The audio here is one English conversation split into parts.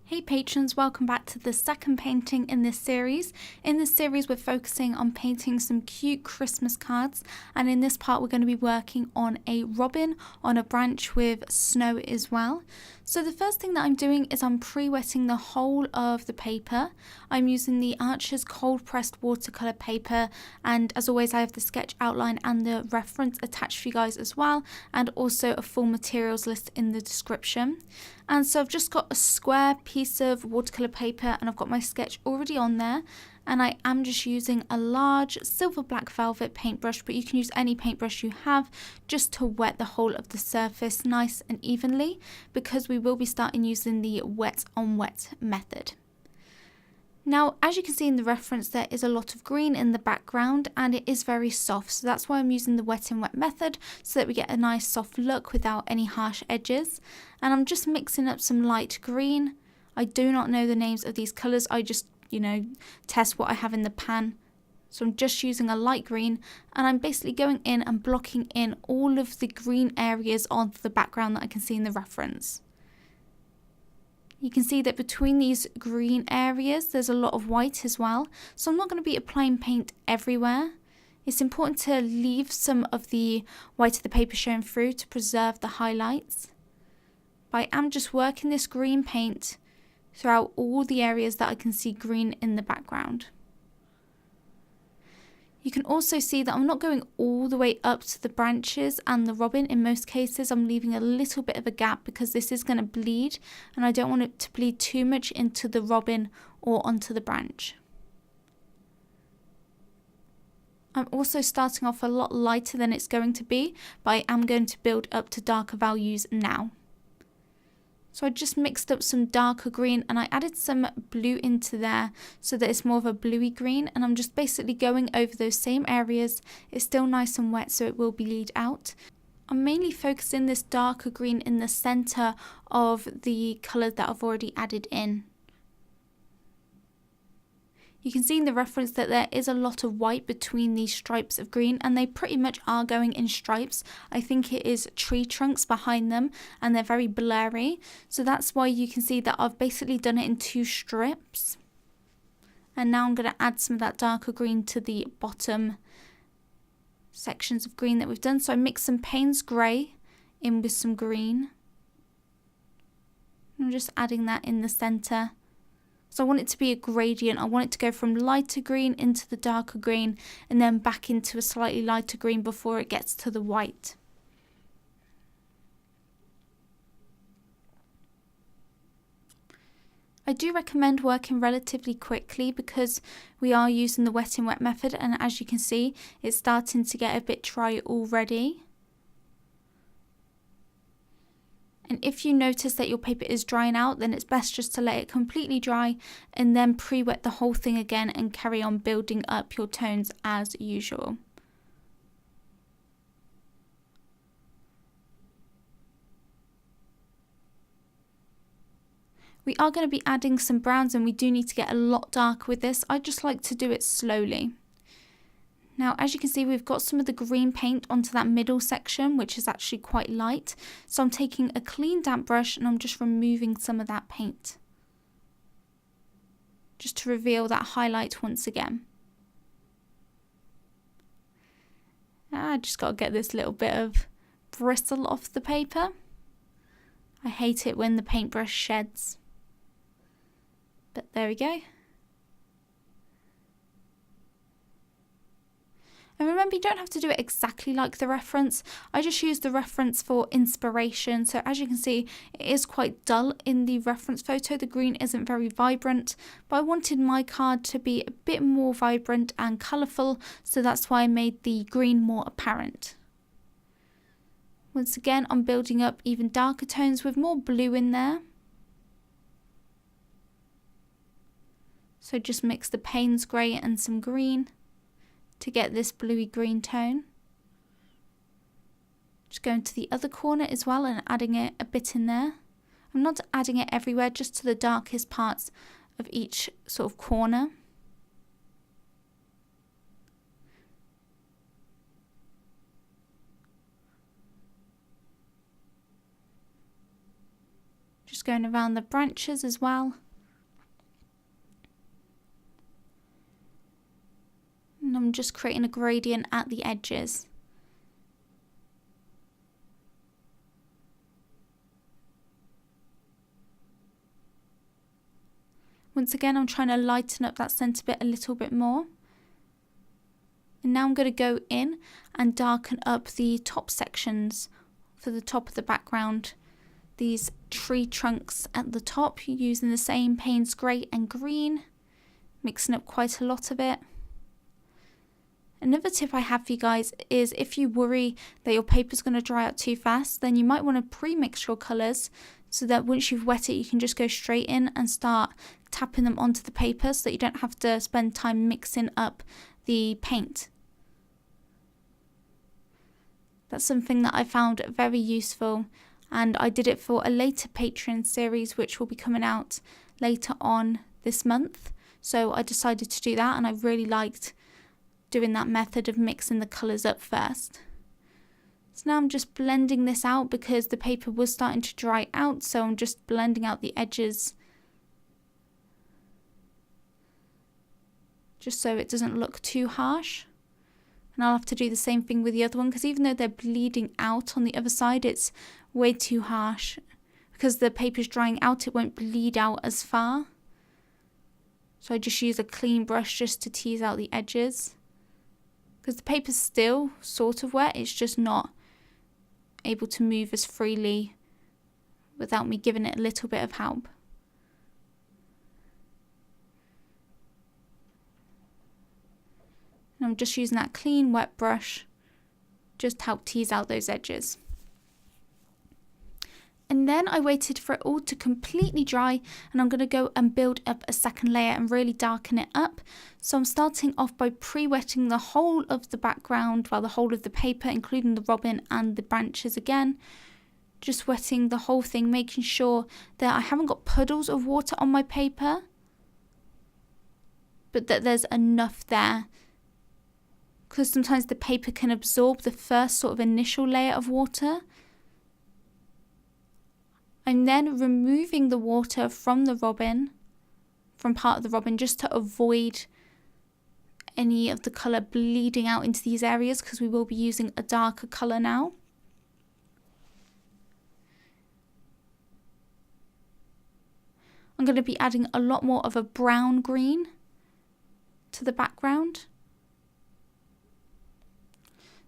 Hey patrons, welcome back to the second painting in this series. In this series we're focusing on painting some cute Christmas cards, and in this part we're going to be working on a robin on a branch with snow as well. So the first thing that I'm doing is I'm pre-wetting the whole of the paper. I'm using the Archer's cold pressed watercolour paper, and as always I have the sketch outline and the reference attached for you guys as well, and also a full materials list in the description. And so I've just got a square piece of watercolour paper and I've got my sketch already on there, and I am just using a large silver black velvet paintbrush, but you can use any paintbrush you have, just to wet the whole of the surface nice and evenly, because we will be starting using the wet on wet method. Now, as you can see in the reference, there is a lot of green in the background and it is very soft, so that's why I'm using the wet and wet method, so that we get a nice soft look without any harsh edges. And I'm just mixing up some light green. I do not know the names of these colours, I just, test what I have in the pan. So I'm just using a light green, and I'm basically going in and blocking in all of the green areas of the background that I can see in the reference. You can see that between these green areas there's a lot of white as well, so I'm not going to be applying paint everywhere. It's important to leave some of the white of the paper showing through to preserve the highlights. But I am just working this green paint throughout all the areas that I can see green in the background. You can also see that I'm not going all the way up to the branches and the robin. In most cases I'm leaving a little bit of a gap because this is going to bleed, and I don't want it to bleed too much into the robin or onto the branch. I'm also starting off a lot lighter than it's going to be, but I am going to build up to darker values now. So I just mixed up some darker green and I added some blue into there so that it's more of a bluey green, and I'm just basically going over those same areas. It's still nice and wet, so it will bleed out. I'm mainly focusing this darker green in the centre of the colour that I've already added in. You can see in the reference that there is a lot of white between these stripes of green, and they pretty much are going in stripes. I think it is tree trunks behind them and they're very blurry, so that's why you can see that I've basically done it in two strips. And now I'm going to add some of that darker green to the bottom sections of green that we've done. So I mixed some Payne's grey in with some green. I'm just adding that in the centre. So I want it to be a gradient. I want it to go from lighter green into the darker green and then back into a slightly lighter green before it gets to the white. I do recommend working relatively quickly because we are using the wet and wet method, and as you can see it's starting to get a bit dry already. And if you notice that your paper is drying out, then it's best just to let it completely dry and then pre-wet the whole thing again and carry on building up your tones as usual. We are going to be adding some browns, and we do need to get a lot darker with this. I just like to do it slowly. Now, as you can see, we've got some of the green paint onto that middle section, which is actually quite light. So I'm taking a clean damp brush and I'm just removing some of that paint, just to reveal that highlight once again. I just got to get this little bit of bristle off the paper. I hate it when the paintbrush sheds, but there we go. And remember, you don't have to do it exactly like the reference. I just used the reference for inspiration. So as you can see, it is quite dull in the reference photo. The green isn't very vibrant, but I wanted my card to be a bit more vibrant and colourful, so that's why I made the green more apparent. Once again, I'm building up even darker tones with more blue in there. So just mix the Payne's grey and some green to get this bluey green tone. Just going to the other corner as well and adding it a bit in there. I'm not adding it everywhere, just to the darkest parts of each sort of corner. Just going around the branches as well. And I'm just creating a gradient at the edges. Once again, I'm trying to lighten up that centre bit a little bit more. And now I'm going to go in and darken up the top sections for the top of the background. These tree trunks at the top, using the same Payne's Grey and Green, mixing up quite a lot of it. Another tip I have for you guys is if you worry that your paper's going to dry out too fast, then you might want to pre-mix your colours so that once you've wet it, you can just go straight in and start tapping them onto the paper so that you don't have to spend time mixing up the paint. That's something that I found very useful, and I did it for a later Patreon series which will be coming out later on this month. So I decided to do that, and I really liked doing that method of mixing the colours up first. So now I'm just blending this out because the paper was starting to dry out, so I'm just blending out the edges just so it doesn't look too harsh. And I'll have to do the same thing with the other one, because even though they're bleeding out on the other side, it's way too harsh. Because the paper's drying out, it won't bleed out as far. So I just use a clean brush just to tease out the edges. Because the paper's still sort of wet, it's just not able to move as freely without me giving it a little bit of help. And I'm just using that clean wet brush just to help tease out those edges. And then I waited for it all to completely dry, and I'm going to go and build up a second layer and really darken it up. So I'm starting off by pre-wetting the whole of the background, well, the whole of the paper, including the robin and the branches again. Just wetting the whole thing, making sure that I haven't got puddles of water on my paper, but that there's enough there. Because sometimes the paper can absorb the first sort of initial layer of water. I'm then removing the water from the robin, from part of the robin, just to avoid any of the colour bleeding out into these areas, because we will be using a darker colour now. I'm going to be adding a lot more of a brown green to the background.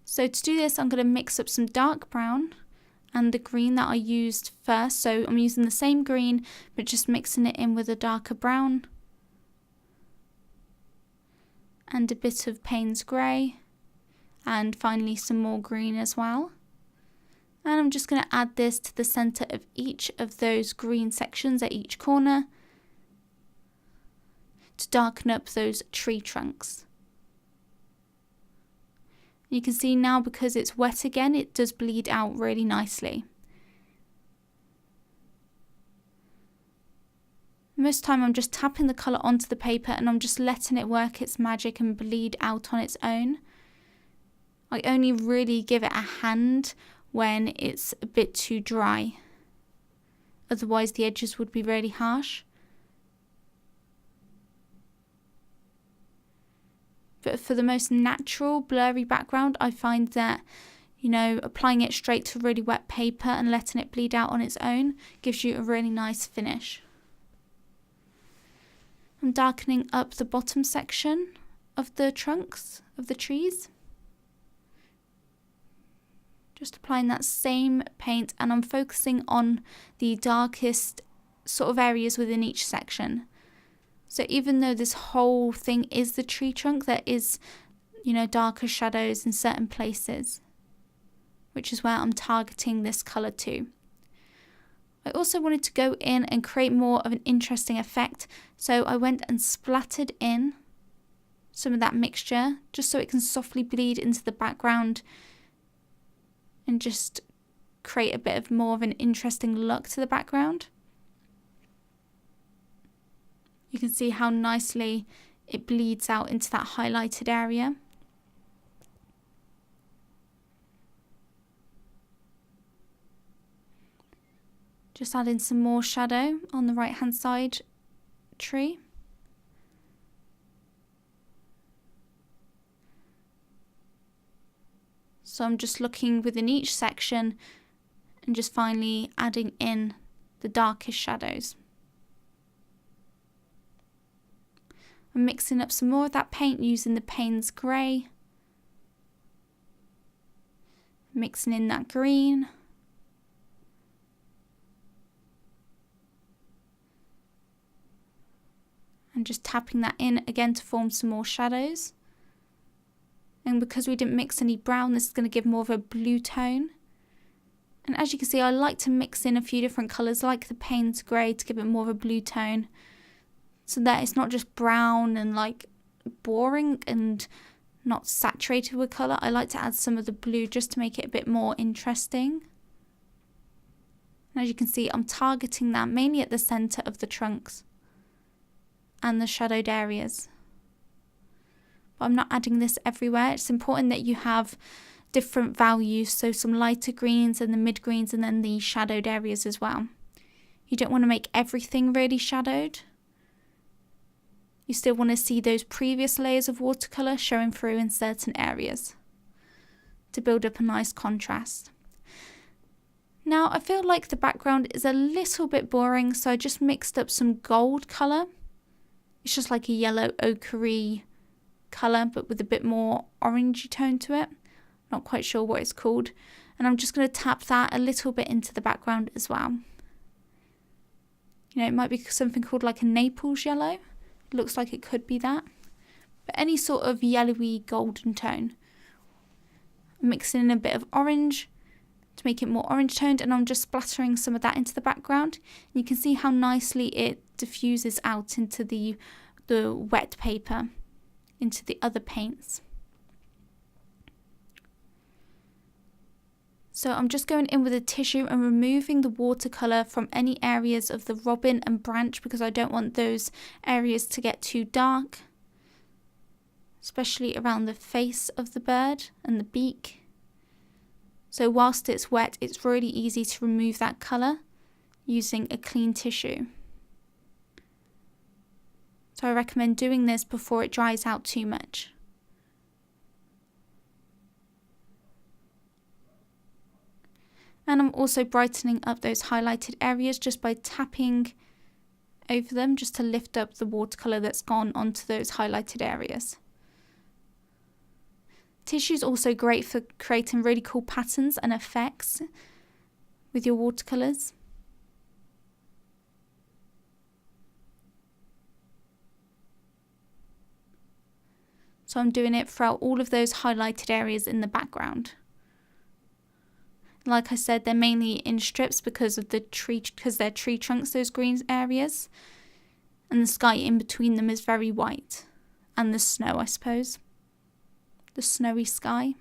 So to do this, I'm going to mix up some dark brown and the green that I used first. So I'm using the same green, but just mixing it in with a darker brown. And a bit of Payne's Grey. And finally some more green as well. And I'm just going to add this to the centre of each of those green sections at each corner to darken up those tree trunks. You can see now, because it's wet again, it does bleed out really nicely. Most of the time I'm just tapping the colour onto the paper and I'm just letting it work its magic and bleed out on its own. I only really give it a hand when it's a bit too dry. Otherwise the edges would be really harsh. But for the most natural, blurry background, I find that, applying it straight to really wet paper and letting it bleed out on its own gives you a really nice finish. I'm darkening up the bottom section of the trunks of the trees. Just applying that same paint, and I'm focusing on the darkest sort of areas within each section. So even though this whole thing is the tree trunk, there is, darker shadows in certain places, which is where I'm targeting this colour to. I also wanted to go in and create more of an interesting effect, so I went and splattered in some of that mixture just so it can softly bleed into the background and just create a bit of more of an interesting look to the background. You can see how nicely it bleeds out into that highlighted area. Just add in some more shadow on the right hand side tree. So I'm just looking within each section and just finally adding in the darkest shadows. I'm mixing up some more of that paint using the Payne's Grey. Mixing in that green. And just tapping that in again to form some more shadows. And because we didn't mix any brown, this is going to give more of a blue tone. And as you can see, I like to mix in a few different colours, like the Payne's Grey, to give it more of a blue tone. So that it's not just brown and like boring and not saturated with colour. I like to add some of the blue just to make it a bit more interesting. And as you can see, I'm targeting that mainly at the centre of the trunks and the shadowed areas. But I'm not adding this everywhere. It's important that you have different values, so some lighter greens and the mid greens and then the shadowed areas as well. You don't want to make everything really shadowed. You still want to see those previous layers of watercolour showing through in certain areas to build up a nice contrast. Now I feel like the background is a little bit boring, so I just mixed up some gold colour. It's just like a yellow ochre colour but with a bit more orangey tone to it. Not quite sure what it's called. And I'm just going to tap that a little bit into the background as well. You know, it might be something called like a Naples yellow. It looks like it could be that. But any sort of yellowy golden tone. I'm mixing in a bit of orange to make it more orange toned, and I'm just splattering some of that into the background. And you can see how nicely it diffuses out into the wet paper, into the other paints. So I'm just going in with a tissue and removing the watercolour from any areas of the robin and branch because I don't want those areas to get too dark, especially around the face of the bird and the beak. So whilst it's wet, it's really easy to remove that colour using a clean tissue. So I recommend doing this before it dries out too much. And I'm also brightening up those highlighted areas just by tapping over them just to lift up the watercolour that's gone onto those highlighted areas. Tissue is also great for creating really cool patterns and effects with your watercolours. So I'm doing it throughout all of those highlighted areas in the background. Like I said, they're mainly in strips because of they're tree trunks, those green areas. And the sky in between them is very white. And the snow, I suppose. The snowy sky.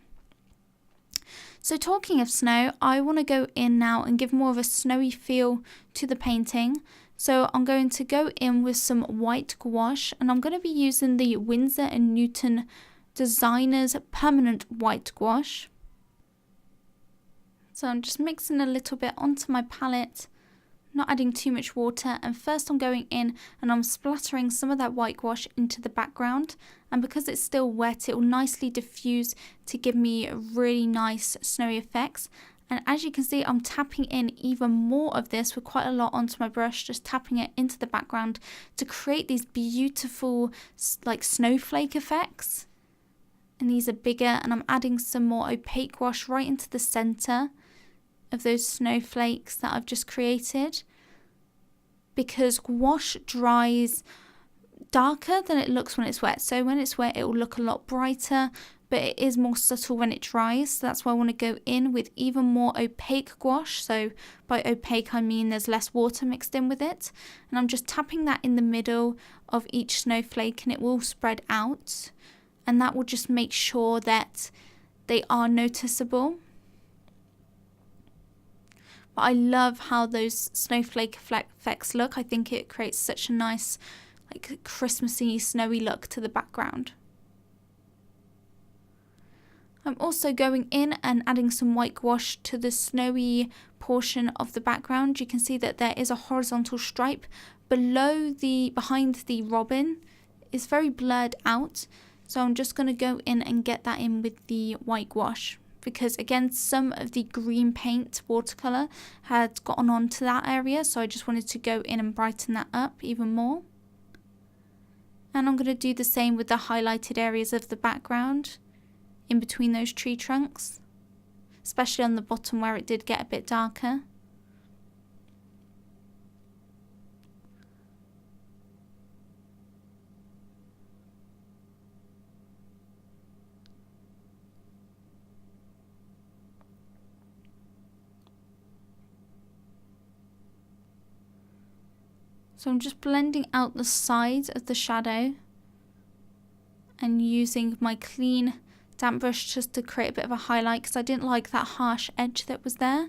So talking of snow, I want to go in now and give more of a snowy feel to the painting. So I'm going to go in with some white gouache, and I'm going to be using the Winsor & Newton Designers Permanent White Gouache. So I'm just mixing a little bit onto my palette, not adding too much water, and first I'm going in and I'm splattering some of that white gouache into the background, and because it's still wet it will nicely diffuse to give me really nice snowy effects. And as you can see, I'm tapping in even more of this with quite a lot onto my brush, just tapping it into the background to create these beautiful like snowflake effects. And these are bigger, and I'm adding some more opaque gouache right into the centre of those snowflakes that I've just created, because gouache dries darker than it looks when it's wet. So when it's wet it will look a lot brighter, but it is more subtle when it dries. So that's why I want to go in with even more opaque gouache. So by opaque I mean there's less water mixed in with it, and I'm just tapping that in the middle of each snowflake and it will spread out, and that will just make sure that they are noticeable. But I love how those snowflake effects look. I think it creates such a nice like Christmassy snowy look to the background. I'm also going in and adding some white gouache to the snowy portion of the background. You can see that there is a horizontal stripe behind the robin. It's very blurred out. So I'm just going to go in and get that in with the white gouache. Because again, some of the green paint watercolour had gotten onto that area. So I just wanted to go in and brighten that up even more. And I'm going to do the same with the highlighted areas of the background in between those tree trunks, especially on the bottom where it did get a bit darker. So I'm just blending out the sides of the shadow and using my clean damp brush just to create a bit of a highlight, because I didn't like that harsh edge that was there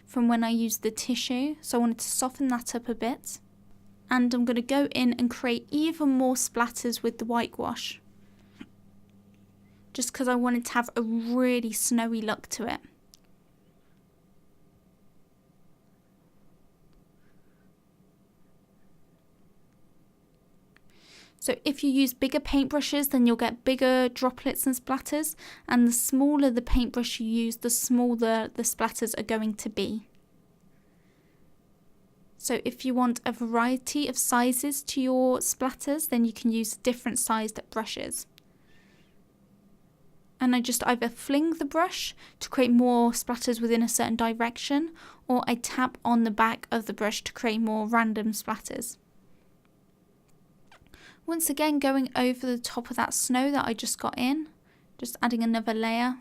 from when I used the tissue, so I wanted to soften that up a bit. And I'm going to go in and create even more splatters with the white gouache, just because I wanted to have a really snowy look to it. So if you use bigger paintbrushes, then you'll get bigger droplets and splatters, and the smaller the paintbrush you use, the smaller the splatters are going to be. So if you want a variety of sizes to your splatters, then you can use different sized brushes. And I just either fling the brush to create more splatters within a certain direction, or I tap on the back of the brush to create more random splatters. Once again, going over the top of that snow that I just got in, just adding another layer.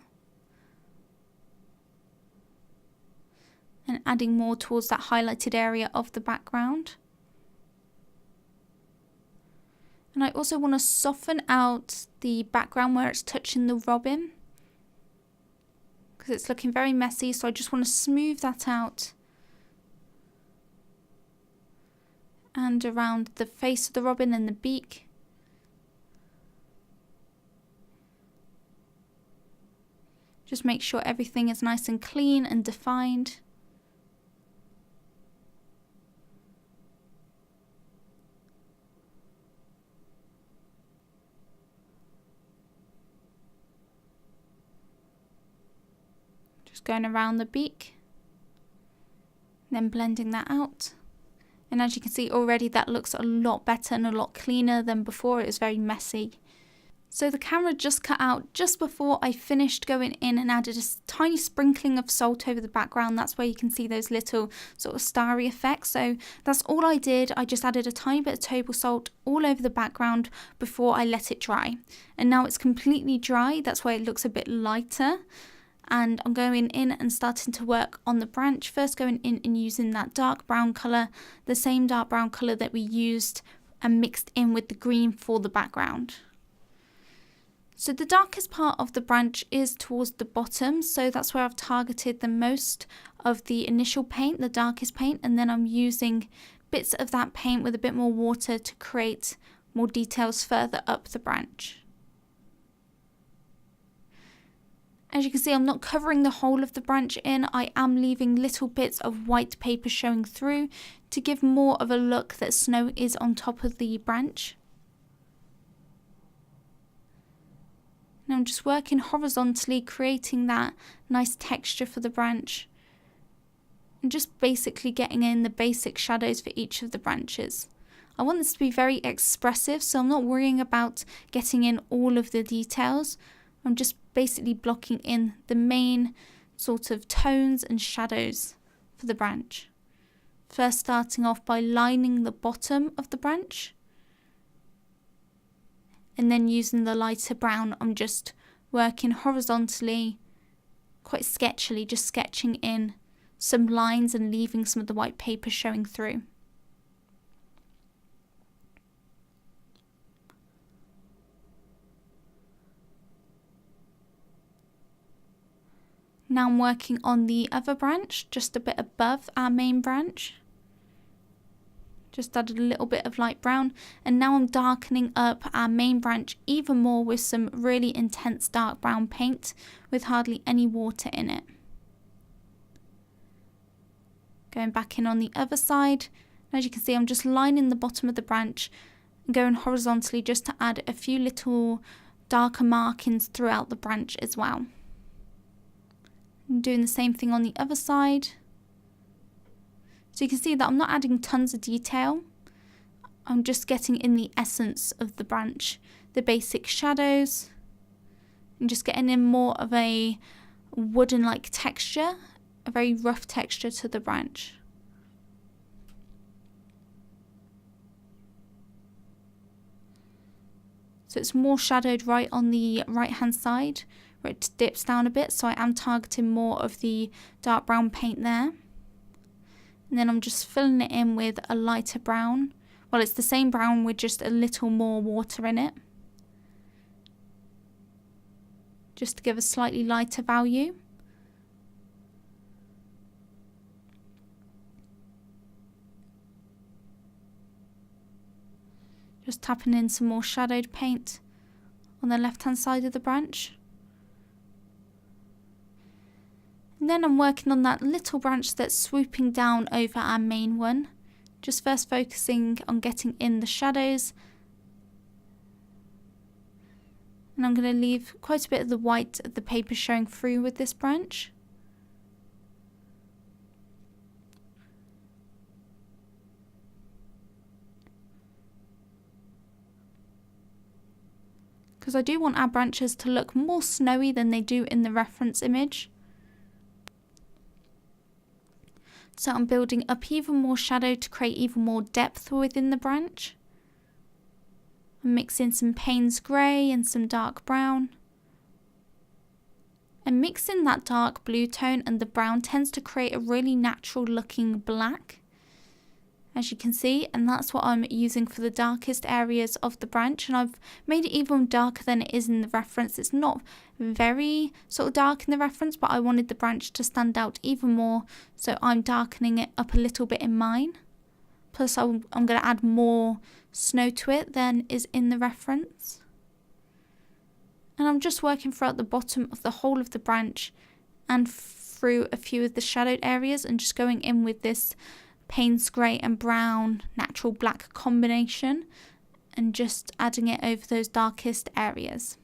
And adding more towards that highlighted area of the background. And I also want to soften out the background where it's touching the robin, because it's looking very messy, so I just want to smooth that out. And around the face of the robin and the beak. Just make sure everything is nice and clean and defined. Just going around the beak, then blending that out. And as you can see already, that looks a lot better and a lot cleaner than before. It was very messy. So the camera just cut out just before I finished going in and added a tiny sprinkling of salt over the background. That's where you can see those little sort of starry effects. So that's all I did. I just added a tiny bit of table salt all over the background before I let it dry. And now it's completely dry. That's why it looks a bit lighter. And I'm going in and starting to work on the branch. First going in and using that dark brown colour, the same dark brown colour that we used and mixed in with the green for the background. So the darkest part of the branch is towards the bottom, so that's where I've targeted the most of the initial paint, the darkest paint, and then I'm using bits of that paint with a bit more water to create more details further up the branch. As you can see, I'm not covering the whole of the branch in. I am leaving little bits of white paper showing through to give more of a look that snow is on top of the branch. Now I'm just working horizontally, creating that nice texture for the branch. And just basically getting in the basic shadows for each of the branches. I want this to be very expressive, so I'm not worrying about getting in all of the details. I'm just basically blocking in the main sort of tones and shadows for the branch. First starting off by lining the bottom of the branch. And then using the lighter brown, I'm just working horizontally, quite sketchily, just sketching in some lines and leaving some of the white paper showing through. Now I'm working on the other branch, just a bit above our main branch. Just added a little bit of light brown, and now I'm darkening up our main branch even more with some really intense dark brown paint with hardly any water in it. Going back in on the other side, as you can see I'm just lining the bottom of the branch and going horizontally just to add a few little darker markings throughout the branch as well. And doing the same thing on the other side. So you can see that I'm not adding tons of detail. I'm just getting in the essence of the branch, the basic shadows, and just getting in more of a wooden-like texture, a very rough texture to the branch. So it's more shadowed right on the right-hand side, where it dips down a bit, so I am targeting more of the dark brown paint there. And then I'm just filling it in with a lighter brown. Well, it's the same brown with just a little more water in it, just to give a slightly lighter value. Just tapping in some more shadowed paint on the left hand side of the branch. And then I'm working on that little branch that's swooping down over our main one. Just first focusing on getting in the shadows. And I'm going to leave quite a bit of the white of the paper showing through with this branch. Because I do want our branches to look more snowy than they do in the reference image. So I'm building up even more shadow to create even more depth within the branch. I'm mixing some Payne's grey and some dark brown. And mixing that dark blue tone and the brown tends to create a really natural looking black, as you can see, and that's what I'm using for the darkest areas of the branch. And I've made it even darker than it is in the reference. It's not very sort of dark in the reference, but I wanted the branch to stand out even more, so I'm darkening it up a little bit in mine. Plus I'm going to add more snow to it than is in the reference. And I'm just working throughout the bottom of the whole of the branch and through a few of the shadowed areas, and just going in with this Payne's grey and brown natural black combination and just adding it over those darkest areas.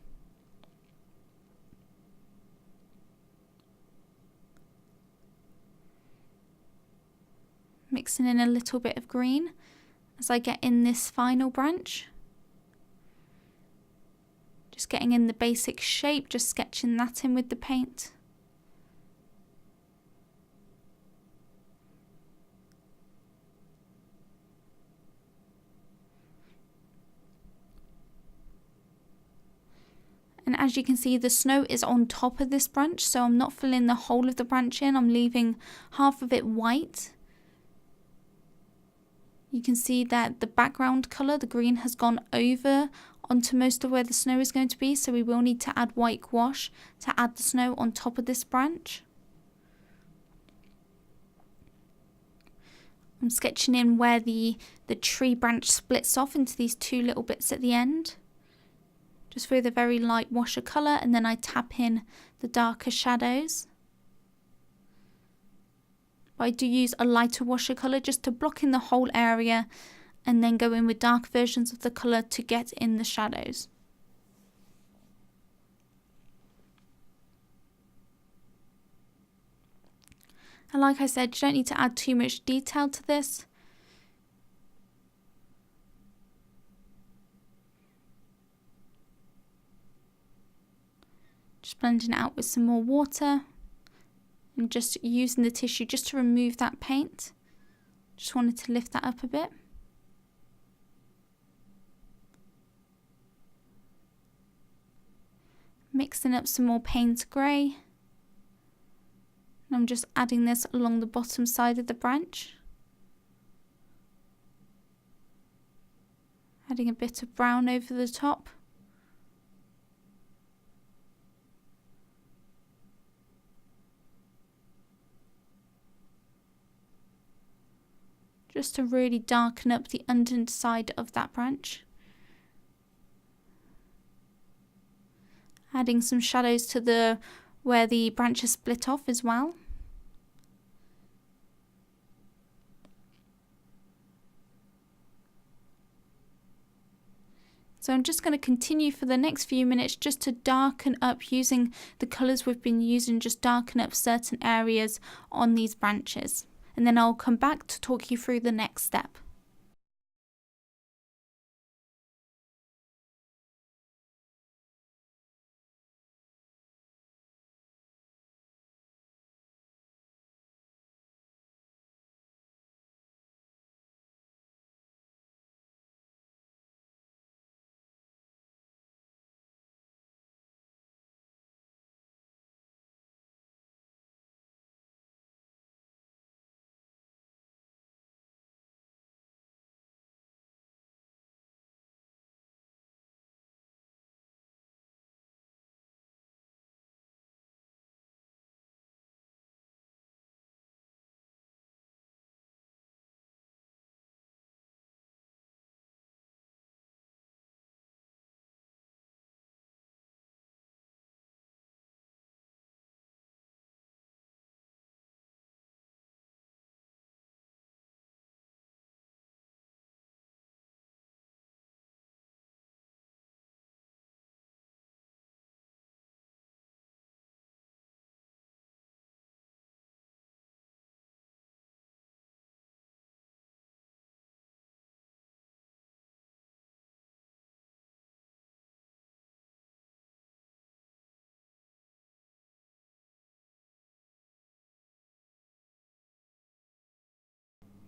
Mixing in a little bit of green as I get in this final branch. Just getting in the basic shape, just sketching that in with the paint. And as you can see, the snow is on top of this branch, so I'm not filling the whole of the branch in. I'm leaving half of it white. You can see that the background colour, the green, has gone over onto most of where the snow is going to be, so we will need to add white gouache to add the snow on top of this branch. I'm sketching in where the tree branch splits off into these two little bits at the end. Just with a very light watercolour, and then I tap in the darker shadows. But I do use a lighter watercolour just to block in the whole area, and then go in with dark versions of the colour to get in the shadows. And like I said, you don't need to add too much detail to this. Just blending it out with some more water and just using the tissue just to remove that paint. Just wanted to lift that up a bit. Mixing up some more Payne's grey. And I'm just adding this along the bottom side of the branch. Adding a bit of brown over the top. just to really darken up the underside of that branch. Adding some shadows to where the branch is split off as well. So I'm just going to continue for the next few minutes just to darken up using the colours we've been using, just darken up certain areas on these branches. And then I'll come back to talk you through the next step.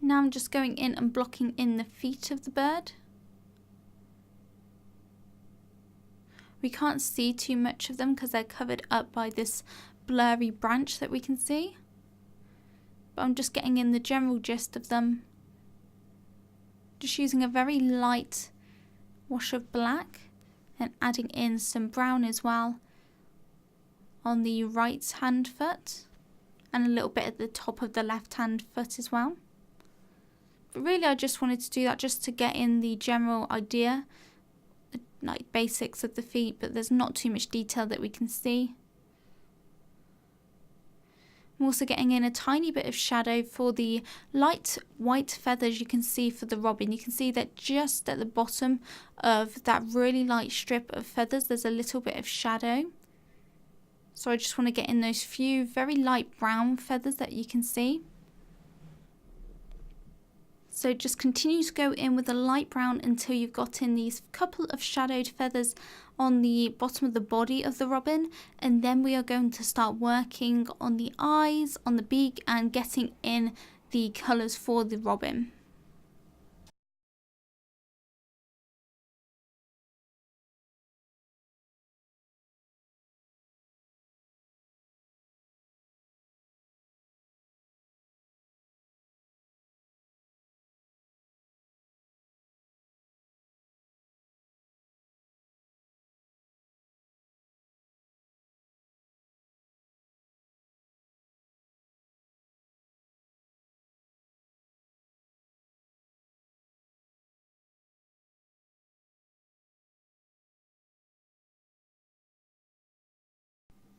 Now I'm just going in and blocking in the feet of the bird. We can't see too much of them because they're covered up by this blurry branch that we can see. But I'm just getting in the general gist of them. Just using a very light wash of black and adding in some brown as well on the right hand foot and a little bit at the top of the left hand foot as well. But really I just wanted to do that just to get in the general idea, like basics of the feet, but there's not too much detail that we can see. I'm also getting in a tiny bit of shadow for the light white feathers you can see for the robin. You can see that just at the bottom of that really light strip of feathers there's a little bit of shadow. So I just want to get in those few very light brown feathers that you can see. So just continue to go in with a light brown until you've got in these couple of shadowed feathers on the bottom of the body of the robin, and then we are going to start working on the eyes, on the beak, and getting in the colours for the robin.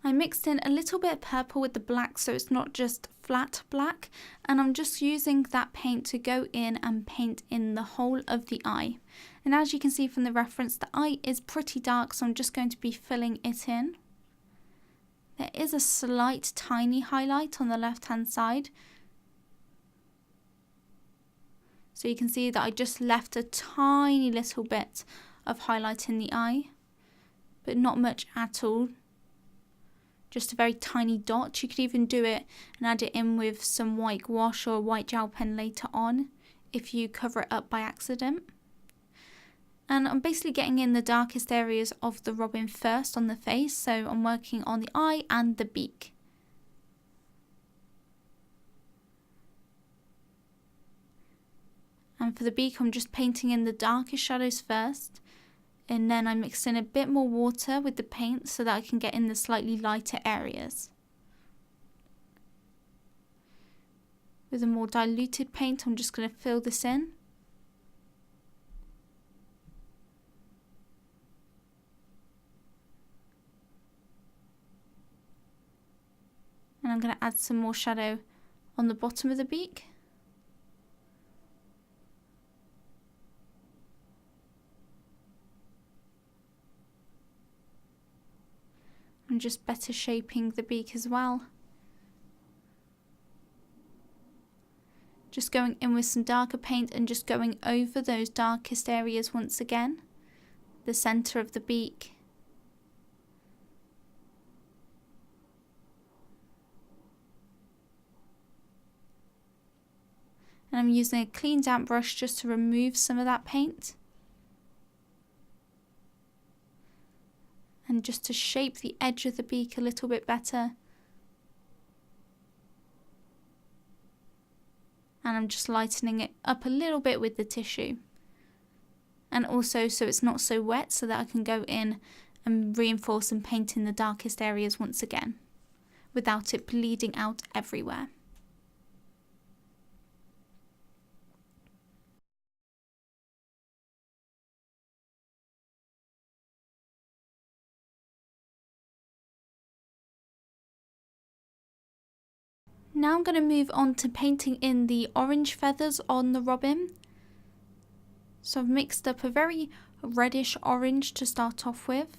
I mixed in a little bit of purple with the black so it's not just flat black, and I'm just using that paint to go in and paint in the whole of the eye. And as you can see from the reference, the eye is pretty dark, so I'm just going to be filling it in. There is a slight tiny highlight on the left hand side. So you can see that I just left a tiny little bit of highlight in the eye, but not much at all. Just a very tiny dot. You could even do it and add it in with some white gouache or a white gel pen later on if you cover it up by accident. And I'm basically getting in the darkest areas of the robin first on the face, so I'm working on the eye and the beak. And for the beak I'm just painting in the darkest shadows first, and then I mix in a bit more water with the paint so that I can get in the slightly lighter areas. With a more diluted paint, I'm just going to fill this in. And I'm going to add some more shadow on the bottom of the beak. And just better shaping the beak as well. Just going in with some darker paint and just going over those darkest areas once again. The centre of the beak. And I'm using a clean damp brush just to remove some of that paint. And just to shape the edge of the beak a little bit better. And I'm just lightening it up a little bit with the tissue. And also so it's not so wet, so that I can go in and reinforce and paint in the darkest areas once again, without it bleeding out everywhere. Now I'm going to move on to painting in the orange feathers on the robin. So I've mixed up a very reddish orange to start off with.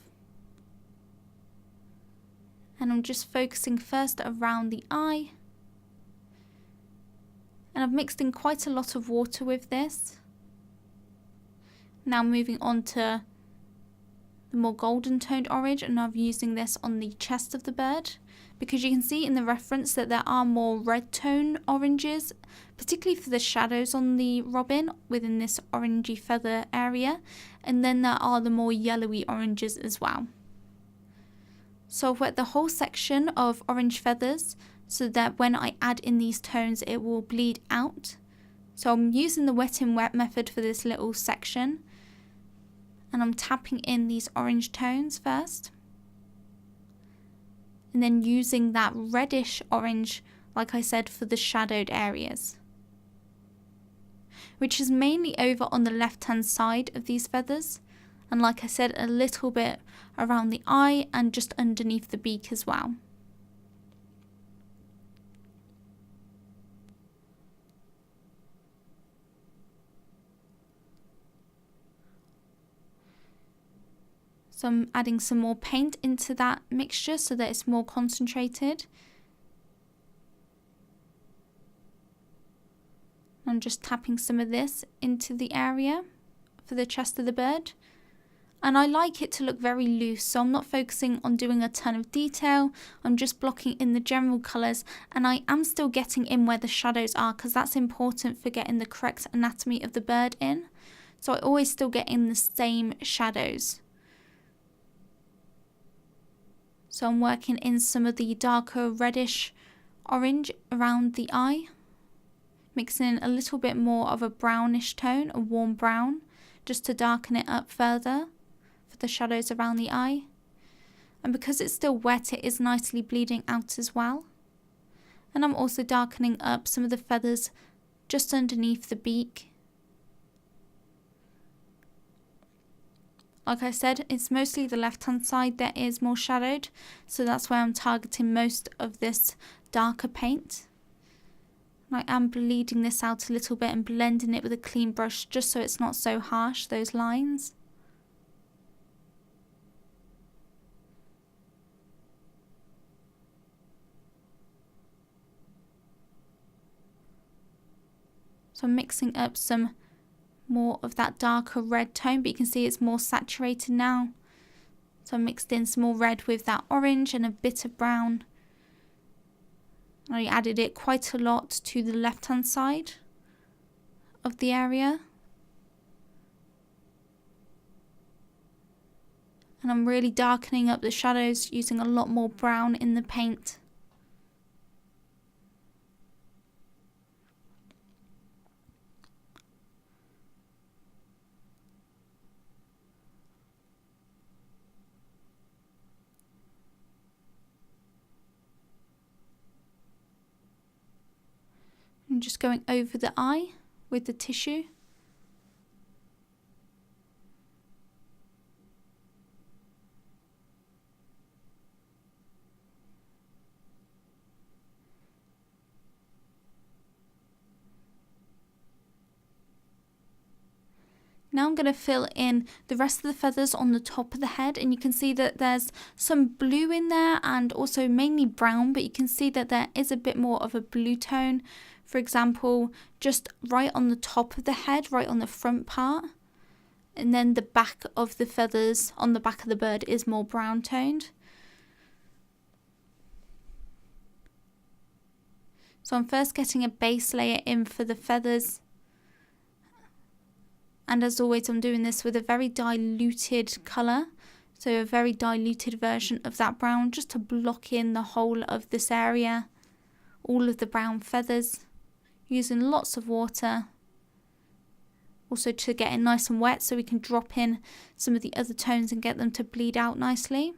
And I'm just focusing first around the eye. And I've mixed in quite a lot of water with this. Now moving on to the more golden toned orange, and I'm using this on the chest of the bird. Because you can see in the reference that there are more red tone oranges, particularly for the shadows on the robin within this orangey feather area, and then there are the more yellowy oranges as well. So I've wet the whole section of orange feathers so that when I add in these tones it will bleed out. So I'm using the wet in wet method for this little section, and I'm tapping in these orange tones first. And then using that reddish orange, like I said, for the shadowed areas, which is mainly over on the left hand side of these feathers, and like I said, a little bit around the eye and just underneath the beak as well. So I'm adding some more paint into that mixture so that it's more concentrated. I'm just tapping some of this into the area for the chest of the bird. And I like it to look very loose, so I'm not focusing on doing a ton of detail. I'm just blocking in the general colours, and I am still getting in where the shadows are, because that's important for getting the correct anatomy of the bird in. So I always still get in the same shadows. So I'm working in some of the darker reddish orange around the eye, mixing in a little bit more of a brownish tone, a warm brown, just to darken it up further for the shadows around the eye. And because it's still wet, it is nicely bleeding out as well. And I'm also darkening up some of the feathers just underneath the beak. Like I said, it's mostly the left hand side that is more shadowed, so that's why I'm targeting most of this darker paint. I am bleeding this out a little bit and blending it with a clean brush just so it's not so harsh, those lines. So I'm mixing up some more of that darker red tone, but you can see it's more saturated now. So I mixed in some more red with that orange and a bit of brown. I added it quite a lot to the left hand side of the area. And I'm really darkening up the shadows using a lot more brown in the paint. just going over the eye with the tissue. Now I'm going to fill in the rest of the feathers on the top of the head, and you can see that there's some blue in there and also mainly brown, but you can see that there is a bit more of a blue tone. For example, just right on the top of the head, right on the front part, and then the back of the feathers on the back of the bird is more brown toned. So I'm first getting a base layer in for the feathers. And as always, I'm doing this with a very diluted colour, so a very diluted version of that brown, just to block in the whole of this area, all of the brown feathers, using lots of water. Also to get it nice and wet so we can drop in some of the other tones and get them to bleed out nicely.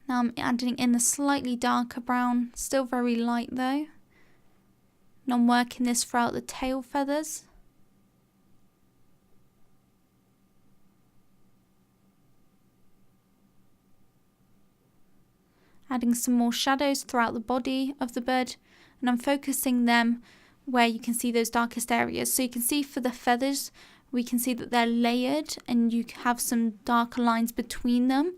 Now I'm adding in a slightly darker brown, still very light though. And I'm working this throughout the tail feathers. Adding some more shadows throughout the body of the bird, and I'm focusing them where you can see those darkest areas. So you can see for the feathers, we can see that they're layered and you have some darker lines between them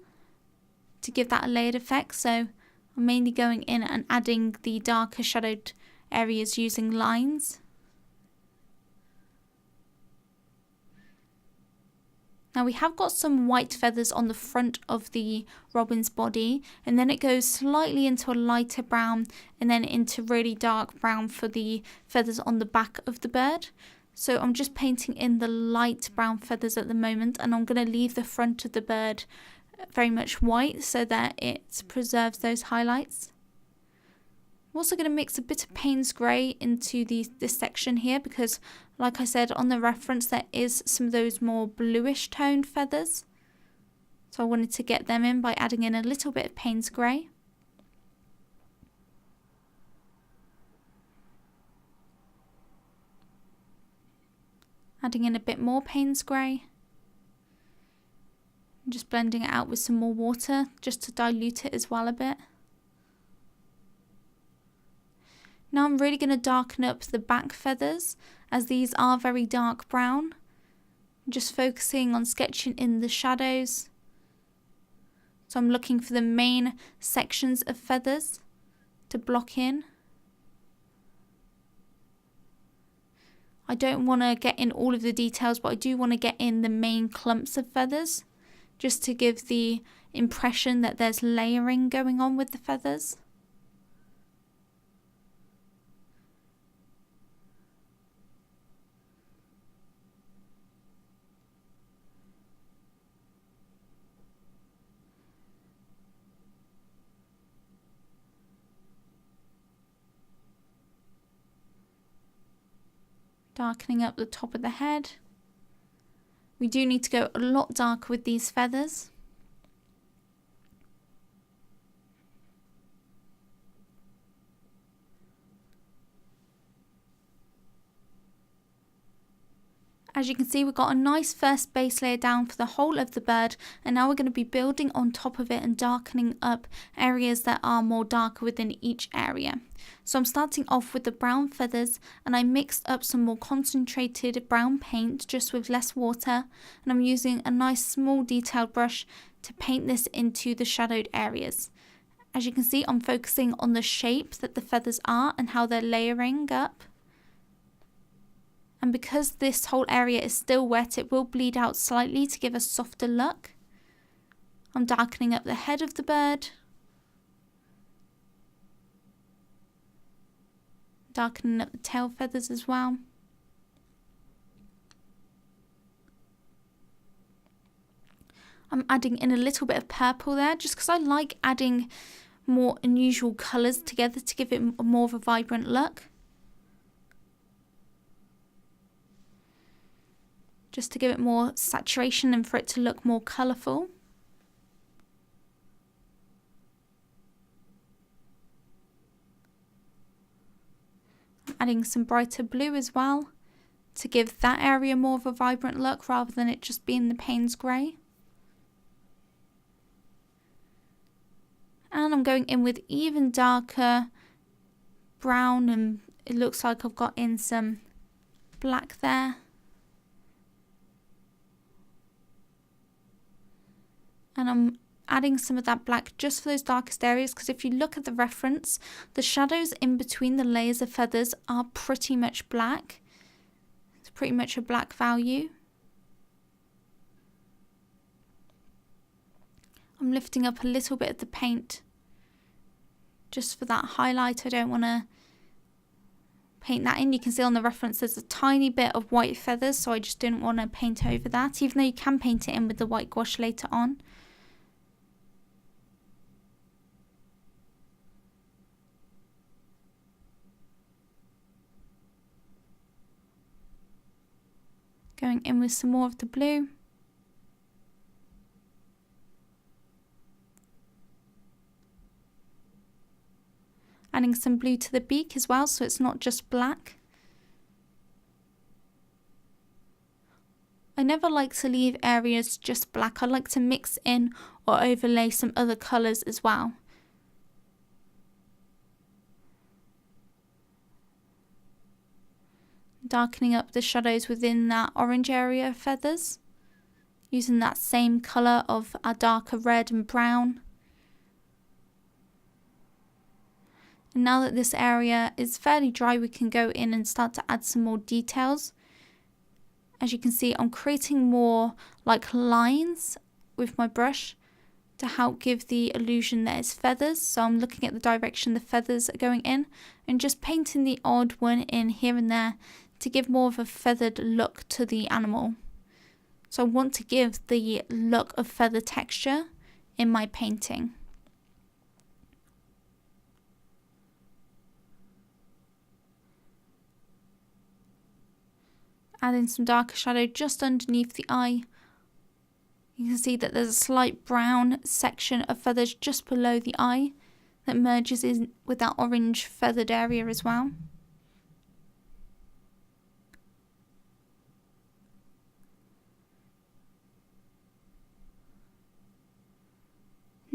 to give that a layered effect. So I'm mainly going in and adding the darker shadowed areas using lines. Now we have got some white feathers on the front of the robin's body, and then it goes slightly into a lighter brown and then into really dark brown for the feathers on the back of the bird. So I'm just painting in the light brown feathers at the moment, and I'm going to leave the front of the bird very much white so that it preserves those highlights. I'm also going to mix a bit of Payne's grey into this section here because, like I said on the reference, there is some of those more bluish toned feathers. So I wanted to get them in by adding in a little bit of Payne's grey. Adding in a bit more Payne's grey. Just blending it out with some more water just to dilute it as well a bit. Now I'm really going to darken up the back feathers as these are very dark brown. Just focusing on sketching in the shadows. So I'm looking for the main sections of feathers to block in. I don't want to get in all of the details, but I do want to get in the main clumps of feathers, just to give the impression that there's layering going on with the feathers. Darkening up the top of the head. We do need to go a lot darker with these feathers. As you can see, we've got a nice first base layer down for the whole of the bird, and now we're going to be building on top of it and darkening up areas that are more darker within each area. So I'm starting off with the brown feathers, and I mixed up some more concentrated brown paint just with less water, and I'm using a nice small detailed brush to paint this into the shadowed areas. As you can see, I'm focusing on the shape that the feathers are and how they're layering up. And because this whole area is still wet, it will bleed out slightly to give a softer look. I'm darkening up the head of the bird. Darkening up the tail feathers as well. I'm adding in a little bit of purple there, just because I like adding more unusual colours together to give it more of a vibrant look. Just to give it more saturation and for it to look more colourful. adding some brighter blue as well to give that area more of a vibrant look rather than it just being the Payne's grey. And I'm going in with even darker brown, and it looks like I've got in some black there. And I'm adding some of that black just for those darkest areas, because if you look at the reference, the shadows in between the layers of feathers are pretty much black. It's pretty much a black value. I'm lifting up a little bit of the paint just for that highlight. I don't want to paint that in. You can see on the reference there's a tiny bit of white feathers, so I just didn't want to paint over that, even though you can paint it in with the white gouache later on. Going in with some more of the blue. Adding some blue to the beak as well, so it's not just black. I never like to leave areas just black. I like to mix in or overlay some other colours as well. Darkening up the shadows within that orange area of feathers, using that same colour of a darker red and brown. And now that this area is fairly dry, we can go in and start to add some more details. As you can see, I'm creating more like lines with my brush to help give the illusion that it's feathers. So I'm looking at the direction the feathers are going in and just painting the odd one in here and there to give more of a feathered look to the animal. So I want to give the look of feather texture in my painting. Adding some darker shadow just underneath the eye. You can see that there's a slight brown section of feathers just below the eye that merges in with that orange feathered area as well.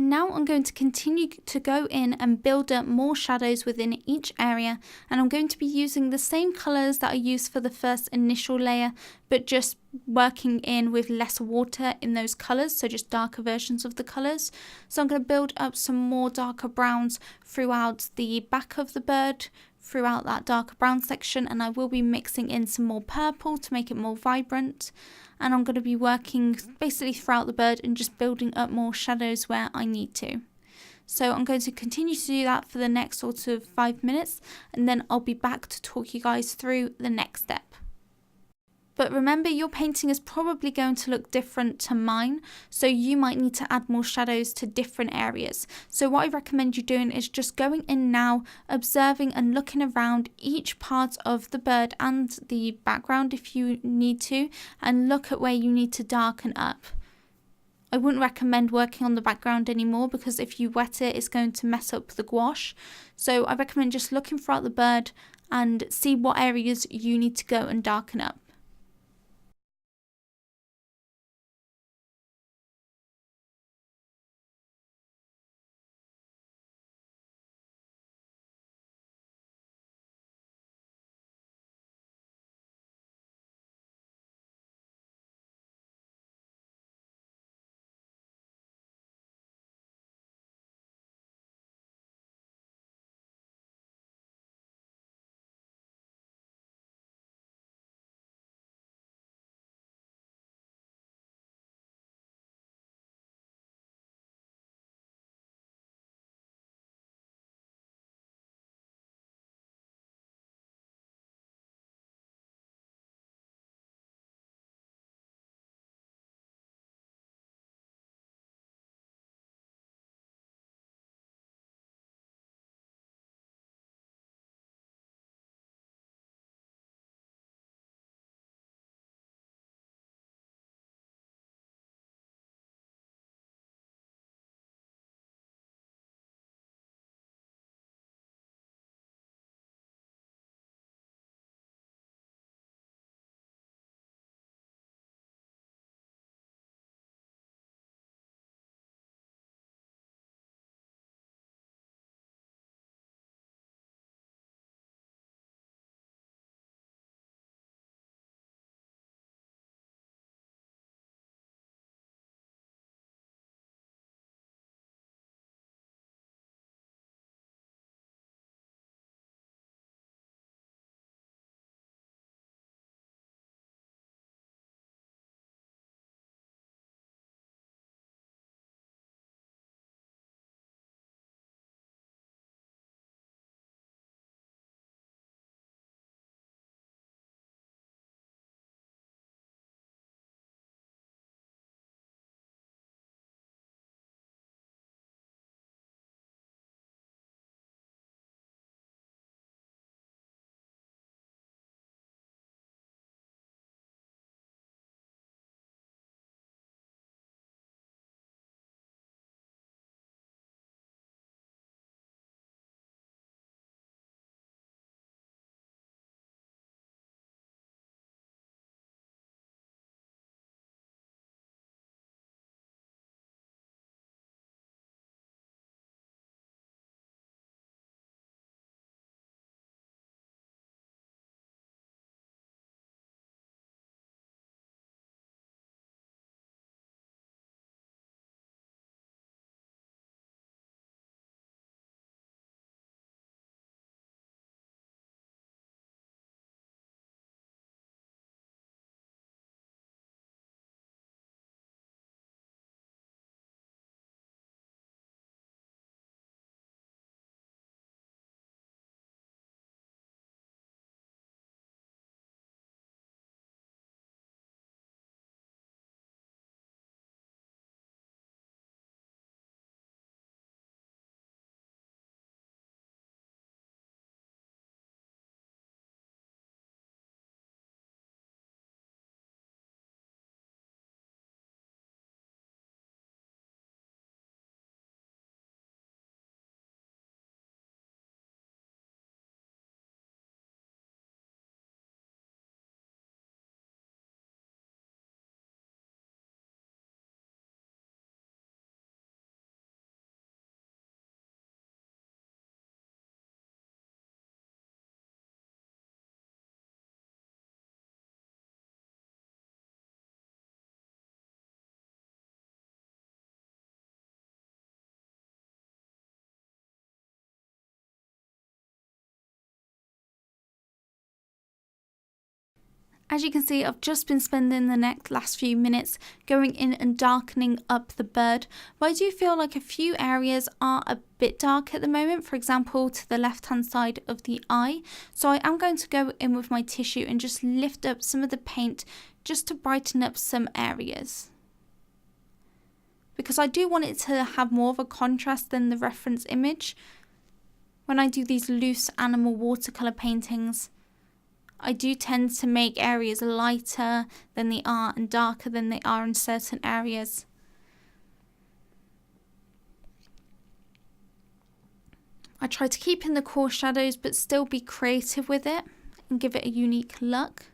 Now I'm going to continue to go in and build up more shadows within each area, and I'm going to be using the same colours that I used for the first initial layer, but just working in with less water in those colours, so just darker versions of the colours. So I'm going to build up some more darker browns throughout the back of the bird, throughout that darker brown section, and I will be mixing in some more purple to make it more vibrant. And I'm going to be working basically throughout the bird and just building up more shadows where I need to. So I'm going to continue to do that for the next sort of 5 minutes, and then I'll be back to talk you guys through the next step. But remember, your painting is probably going to look different to mine, so you might need to add more shadows to different areas. So what I recommend you doing is just going in now, observing and looking around each part of the bird and the background if you need to, and look at where you need to darken up. I wouldn't recommend working on the background anymore, because if you wet it, it's going to mess up the gouache. So I recommend just looking throughout the bird and see what areas you need to go and darken up. As you can see, I've just been spending the last few minutes going in and darkening up the bird, but I do feel like a few areas are a bit dark at the moment, for example to the left hand side of the eye. So I am going to go in with my tissue and just lift up some of the paint just to brighten up some areas, because I do want it to have more of a contrast than the reference image. When I do these loose animal watercolour paintings, I do tend to make areas lighter than they are and darker than they are in certain areas. I try to keep in the core shadows but still be creative with it and give it a unique look.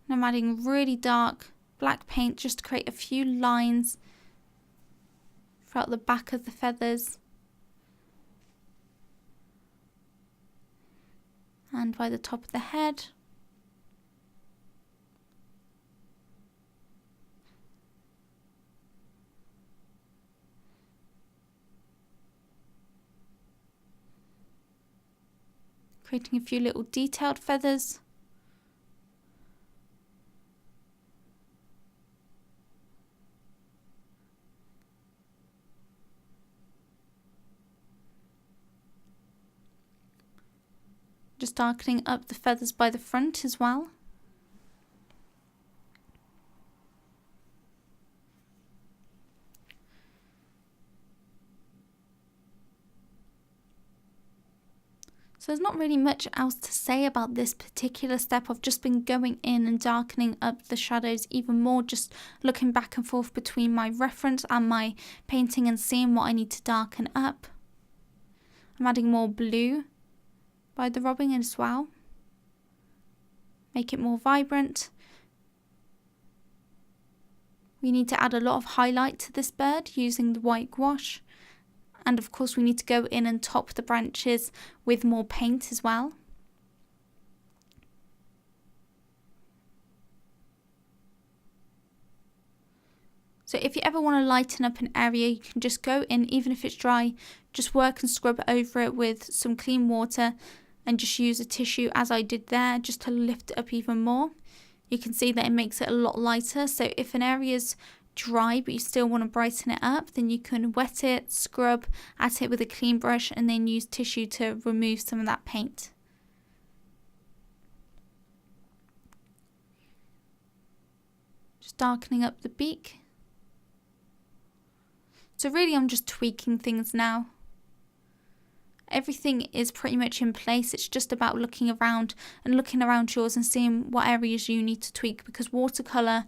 And I'm adding really dark black paint just to create a few lines throughout the back of the feathers and by the top of the head. Creating a few little detailed feathers. Just darkening up the feathers by the front as well. So there's not really much else to say about this particular step. I've just been going in and darkening up the shadows even more, just looking back and forth between my reference and my painting and seeing what I need to darken up. I'm adding more blue by the rubbing as well. Make it more vibrant. We need to add a lot of highlight to this bird using the white gouache. And of course we need to go in and top the branches with more paint as well. So if you ever want to lighten up an area, you can just go in, even if it's dry, just work and scrub over it with some clean water and just use a tissue as I did there, just to lift it up even more. You can see that it makes it a lot lighter. So if an area is dry but you still want to brighten it up, then you can wet it, scrub at it with a clean brush and then use tissue to remove some of that paint. Just darkening up the beak. So really I'm just tweaking things now. Everything is pretty much in place. It's just about looking around yours and seeing what areas you need to tweak, because watercolour,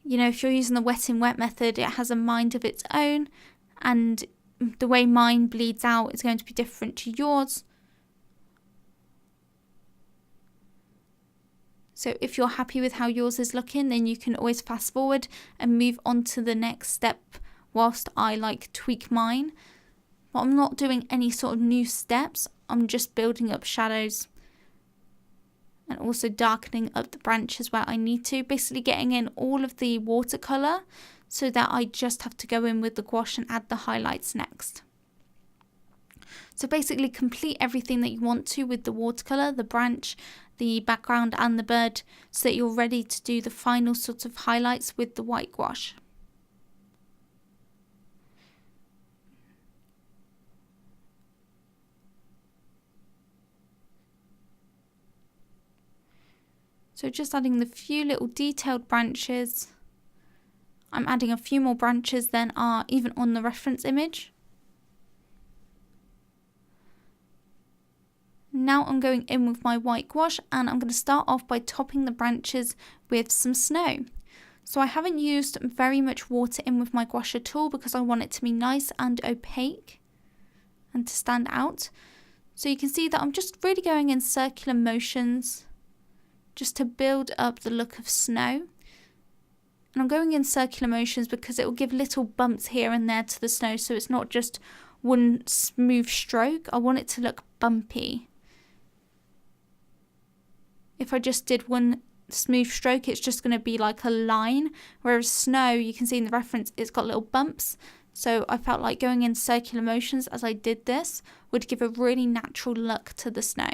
you know, if you're using the wet in wet method, it has a mind of its own, and the way mine bleeds out is going to be different to yours. So if you're happy with how yours is looking, then you can always fast forward and move on to the next step whilst I tweak mine. But I'm not doing any sort of new steps. I'm just building up shadows and also darkening up the branches where I need to, basically getting in all of the watercolour so that I just have to go in with the gouache and add the highlights next. So basically complete everything that you want to with the watercolour, the branch, the background and the bird, so that you're ready to do the final sort of highlights with the white gouache. So just adding the few little detailed branches. I'm adding a few more branches than are even on the reference image. Now I'm going in with my white gouache and I'm going to start off by topping the branches with some snow. So I haven't used very much water in with my gouache at all because I want it to be nice and opaque and to stand out. So you can see that I'm just really going in circular motions just to build up the look of snow. And I'm going in circular motions because it will give little bumps here and there to the snow, so it's not just one smooth stroke. I want it to look bumpy. If I just did one smooth stroke, it's just going to be like a line, whereas snow, you can see in the reference, it's got little bumps, So I felt like going in circular motions as I did this would give a really natural look to the snow.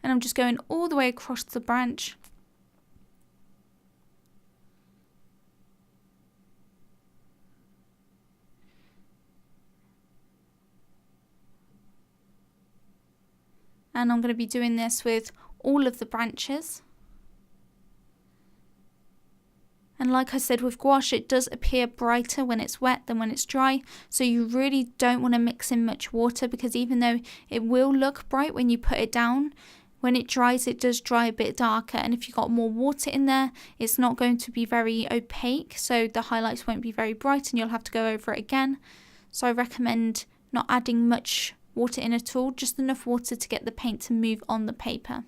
And I'm just going all the way across the branch. And I'm going to be doing this with all of the branches. And like I said, with gouache, it does appear brighter when it's wet than when it's dry. So you really don't want to mix in much water, because even though it will look bright when you put it down, when it dries, it does dry a bit darker. And if you've got more water in there, it's not going to be very opaque. So the highlights won't be very bright and you'll have to go over it again. So I recommend not adding much water in at all, just enough water to get the paint to move on the paper.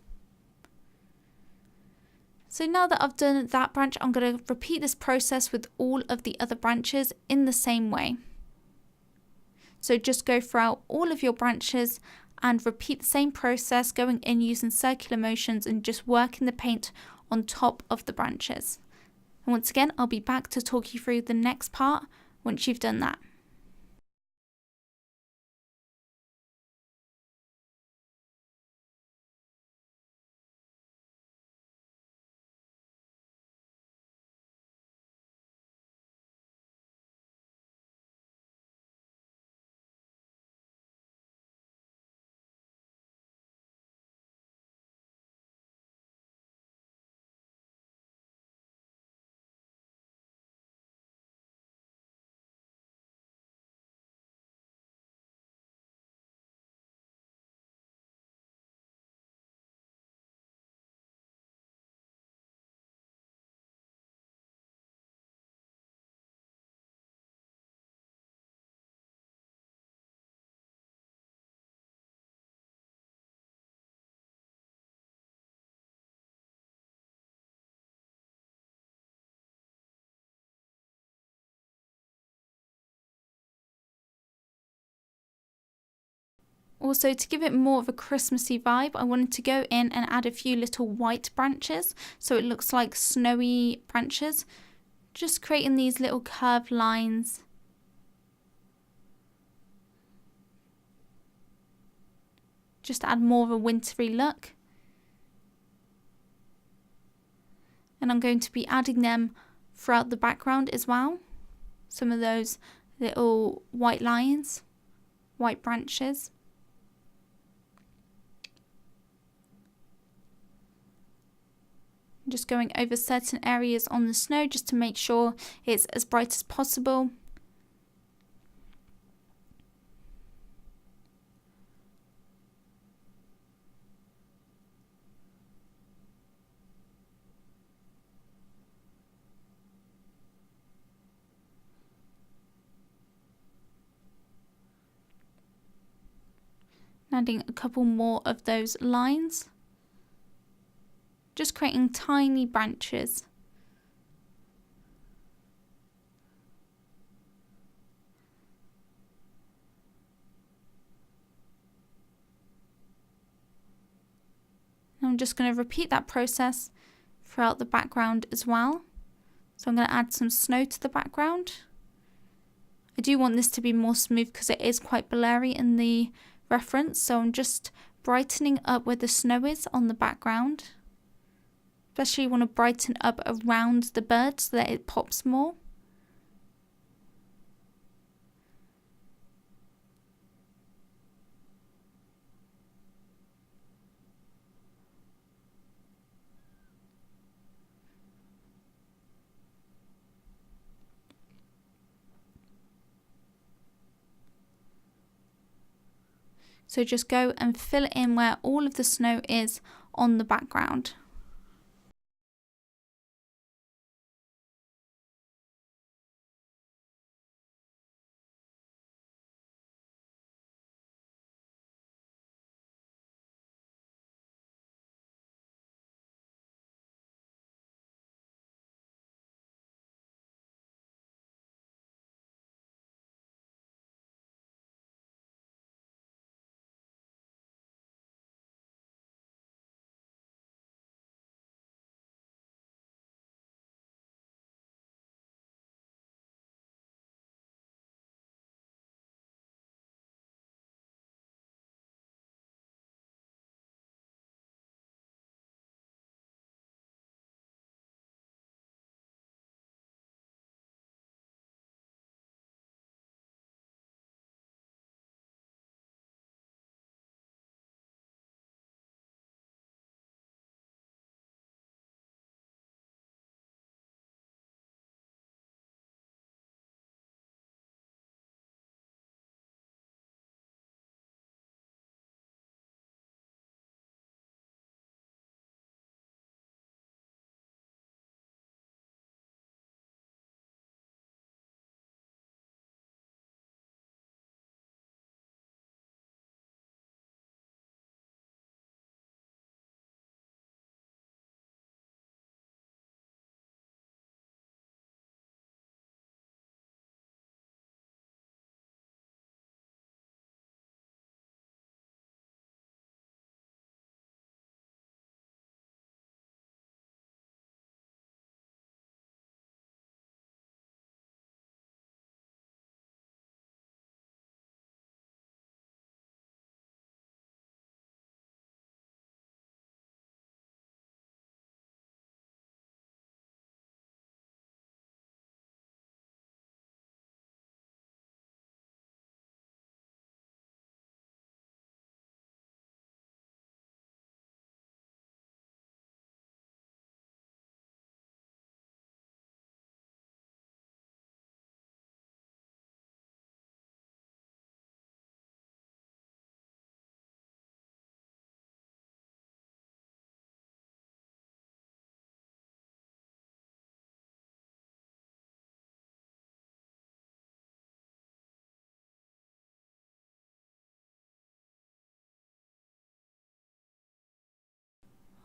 So now that I've done that branch, I'm going to repeat this process with all of the other branches in the same way. So just go throughout all of your branches and repeat the same process, going in using circular motions and just working the paint on top of the branches. And once again, I'll be back to talk you through the next part once you've done that. Also, to give it more of a Christmassy vibe, I wanted to go in and add a few little white branches so it looks like snowy branches, just creating these little curved lines. Just to add more of a wintry look. And I'm going to be adding them throughout the background as well. Some of those little white lines, white branches. Just going over certain areas on the snow just to make sure it's as bright as possible. Adding a couple more of those lines. Just creating tiny branches. And I'm just going to repeat that process throughout the background as well. So I'm going to add some snow to the background. I do want this to be more smooth because it is quite blurry in the reference, so I'm just brightening up where the snow is on the background. Especially you want to brighten up around the bird so that it pops more. So just go and fill it in where all of the snow is on the background.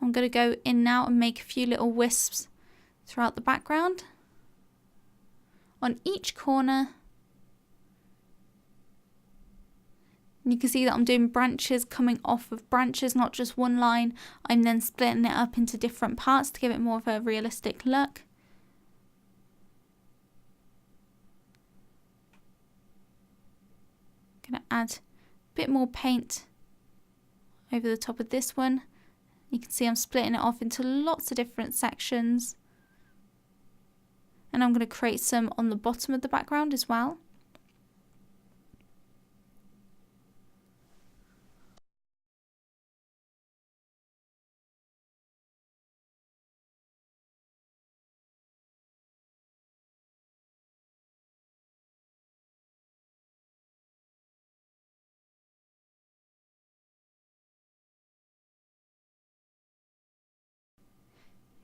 I'm going to go in now and make a few little wisps throughout the background on each corner. And you can see that I'm doing branches coming off of branches, not just one line. I'm then splitting it up into different parts to give it more of a realistic look. Going to add a bit more paint over the top of this one. You can see I'm splitting it off into lots of different sections. And I'm going to create some on the bottom of the background as well.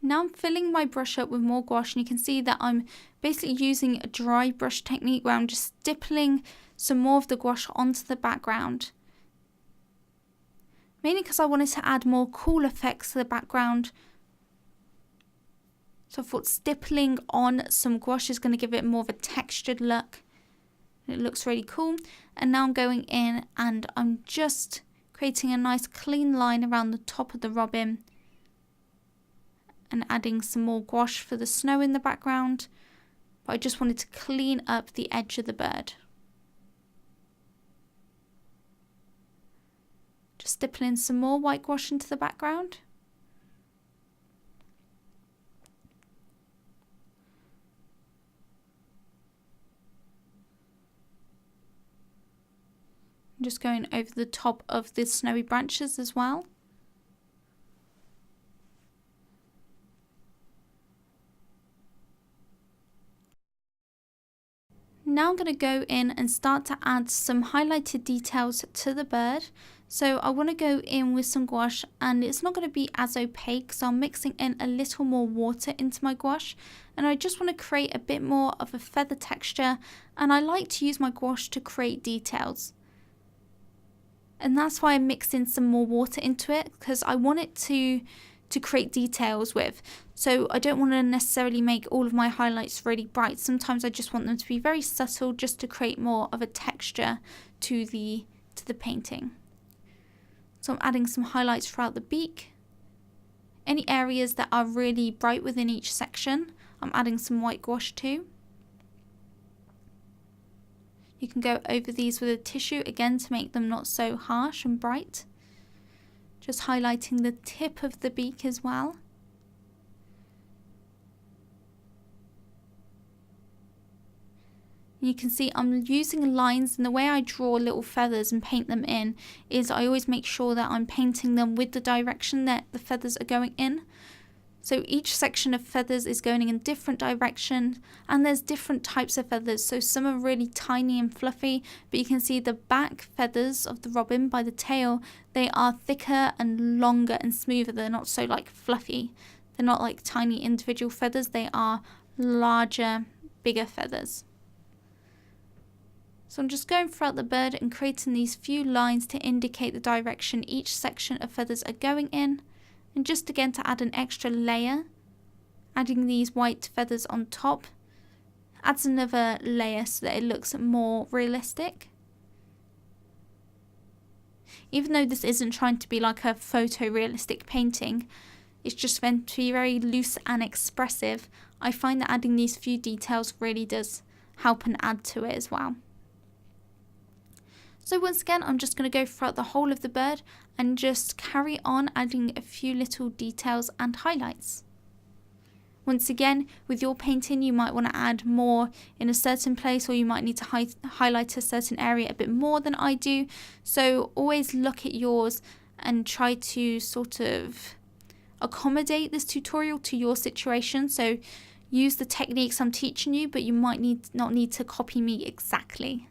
Now I'm filling my brush up with more gouache, and you can see that I'm basically using a dry brush technique where I'm just stippling some more of the gouache onto the background. Mainly because I wanted to add more cool effects to the background. So I thought stippling on some gouache is going to give it more of a textured look. It looks really cool. And now I'm going in and I'm just creating a nice clean line around the top of the robin. And adding some more gouache for the snow in the background. But I just wanted to clean up the edge of the bird. Just stippling some more white gouache into the background. I'm just going over the top of the snowy branches as well. Now I'm going to go in and start to add some highlighted details to the bird. So I want to go in with some gouache, and it's not going to be as opaque, so I'm mixing in a little more water into my gouache, and I just want to create a bit more of a feather texture, and I like to use my gouache to create details. And that's why I mixed in some more water into it, because I want it to create details with. So I don't want to necessarily make all of my highlights really bright. Sometimes I just want them to be very subtle, just to create more of a texture to the painting. So I'm adding some highlights throughout the beak. Any areas that are really bright within each section, I'm adding some white gouache too. You can go over these with a tissue again to make them not so harsh and bright. Just highlighting the tip of the beak as well. You can see I'm using lines, and the way I draw little feathers and paint them in is I always make sure that I'm painting them with the direction that the feathers are going in. So each section of feathers is going in a different direction, and there's different types of feathers. So some are really tiny and fluffy, but you can see the back feathers of the robin by the tail, they are thicker and longer and smoother. They're not so like fluffy. They're not like tiny individual feathers. They are larger, bigger feathers. So I'm just going throughout the bird and creating these few lines to indicate the direction each section of feathers are going in. And just again to add an extra layer, adding these white feathers on top adds another layer so that it looks more realistic. Even though this isn't trying to be like a photorealistic painting, it's just meant to be very loose and expressive. I find that adding these few details really does help and add to it as well. So once again, I'm just going to go throughout the whole of the bird and just carry on adding a few little details and highlights. Once again, with your painting, you might want to add more in a certain place, or you might need to highlight a certain area a bit more than I do. So always look at yours and try to sort of accommodate this tutorial to your situation. So use the techniques I'm teaching you, but you might not need to copy me exactly.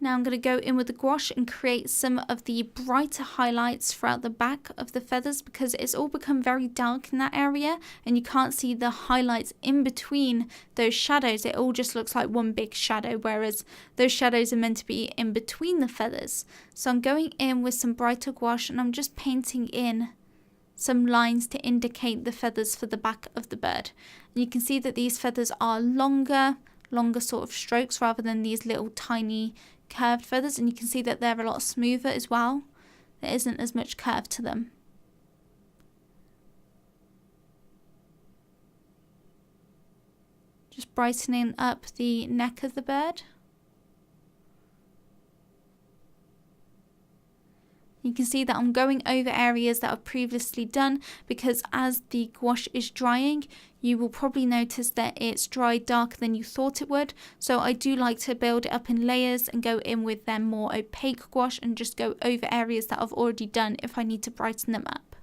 Now I'm going to go in with the gouache and create some of the brighter highlights throughout the back of the feathers, because it's all become very dark in that area and you can't see the highlights in between those shadows. It all just looks like one big shadow, whereas those shadows are meant to be in between the feathers. So I'm going in with some brighter gouache and I'm just painting in some lines to indicate the feathers for the back of the bird. And you can see that these feathers are longer sort of strokes rather than these little tiny curved feathers, and you can see that they're a lot smoother as well. There isn't as much curve to them. Just brightening up the neck of the bird. You can see that I'm going over areas that I've previously done, because as the gouache is drying, you will probably notice that it's dried darker than you thought it would. So I do like to build it up in layers and go in with their more opaque gouache and just go over areas that I've already done if I need to brighten them up.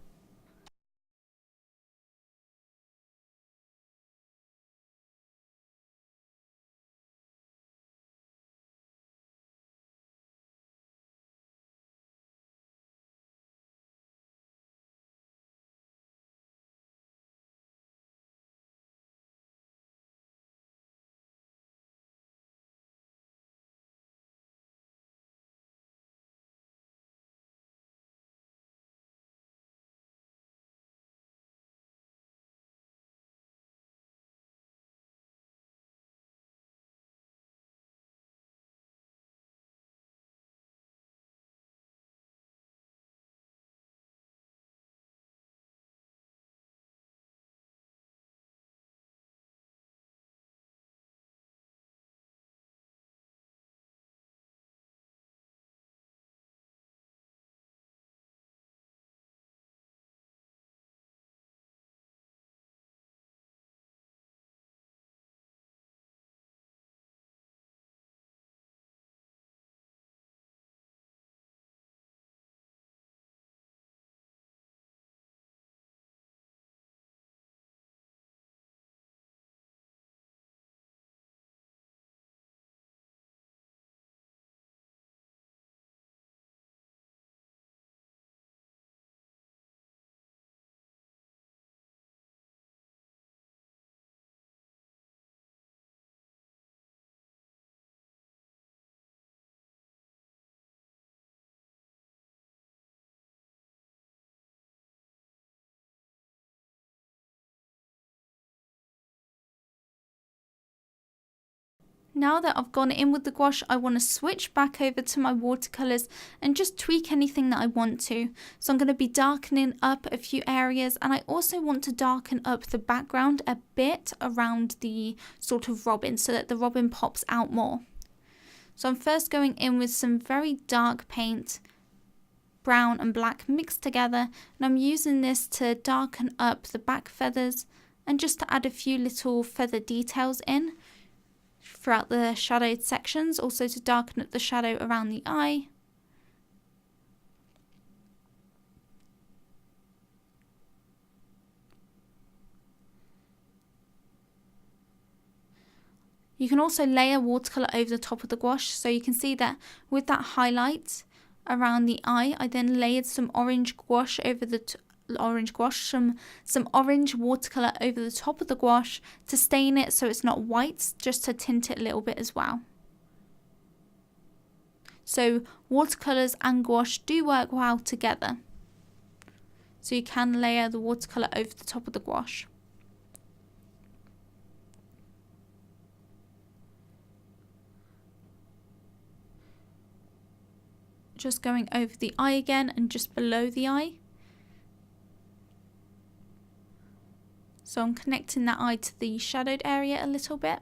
Now that I've gone in with the gouache, I want to switch back over to my watercolours and just tweak anything that I want to. So I'm going to be darkening up a few areas, and I also want to darken up the background a bit around the sort of robin so that the robin pops out more. So I'm first going in with some very dark paint, brown and black mixed together, and I'm using this to darken up the back feathers and just to add a few little feather details in throughout the shadowed sections, also to darken up the shadow around the eye. You can also layer watercolour over the top of the gouache, so you can see that with that highlight around the eye, I then layered some orange gouache over the some orange watercolour over the top of the gouache to stain it so it's not white, just to tint it a little bit as well. So watercolours and gouache do work well together. So you can layer the watercolour over the top of the gouache. Just going over the eye again and just below the eye. So I'm connecting that eye to the shadowed area a little bit.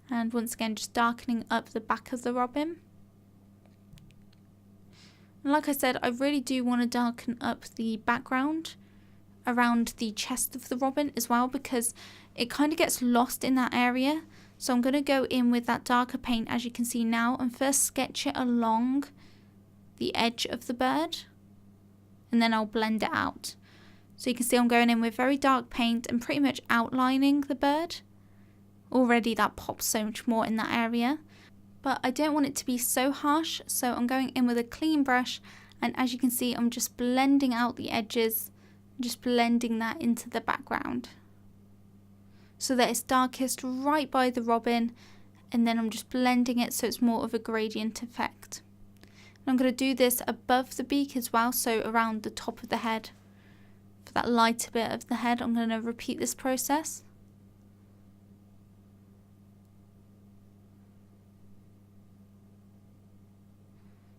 And once again, just darkening up the back of the robin. And like I said, I really do want to darken up the background around the chest of the robin as well, because it kind of gets lost in that area. So I'm going to go in with that darker paint, as you can see now, and first sketch it along the edge of the bird, and then I'll blend it out. So you can see I'm going in with very dark paint and pretty much outlining the bird. Already that pops so much more in that area. But I don't want it to be so harsh, so I'm going in with a clean brush, and as you can see I'm just blending out the edges, just blending that into the background so that it's darkest right by the robin, and then I'm just blending it so it's more of a gradient effect. And I'm going to do this above the beak as well, so around the top of the head. For that lighter bit of the head I'm going to repeat this process.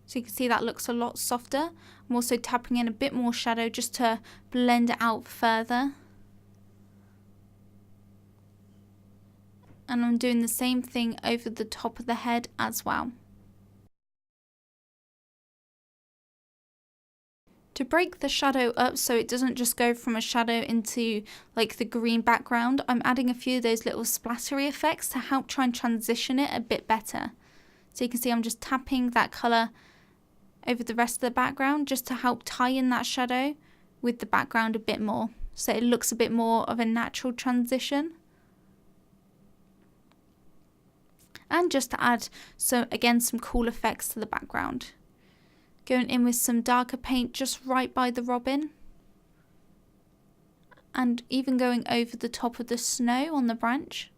So you can see that looks a lot softer. I'm also tapping in a bit more shadow just to blend it out further. And I'm doing the same thing over the top of the head as well. To break the shadow up so it doesn't just go from a shadow into like the green background, I'm adding a few of those little splattery effects to help try and transition it a bit better. So you can see I'm just tapping that colour over the rest of the background just to help tie in that shadow with the background a bit more, so it looks a bit more of a natural transition. And just to add some cool effects to the background. Going in with some darker paint just right by the robin, and even going over the top of the snow on the branch.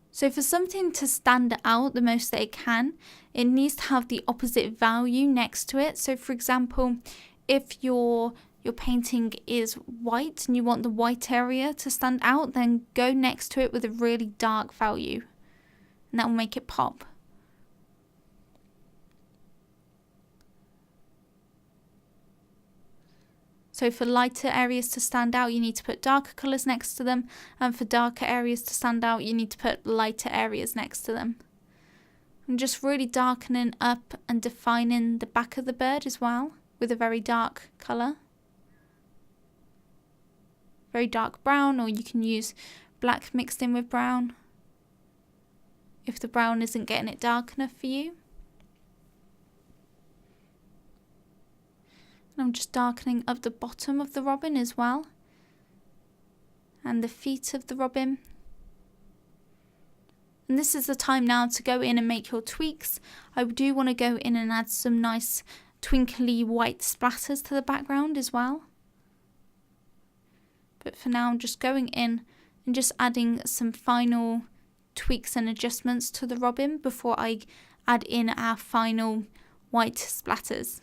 So for something to stand out the most that it can, it needs to have the opposite value next to it. So for example, if your painting is white and you want the white area to stand out, then go next to it with a really dark value, and that will make it pop. So for lighter areas to stand out, you need to put darker colours next to them, and for darker areas to stand out, you need to put lighter areas next to them. I'm just really darkening up and defining the back of the bird as well with a very dark colour. Very dark brown, or you can use black mixed in with brown if the brown isn't getting it dark enough for you. And I'm just darkening up the bottom of the robin as well, and the feet of the robin. And this is the time now to go in and make your tweaks. I do want to go in and add some nice twinkly white splatters to the background as well. But for now I'm just going in and just adding some final tweaks and adjustments to the robin before I add in our final white splatters.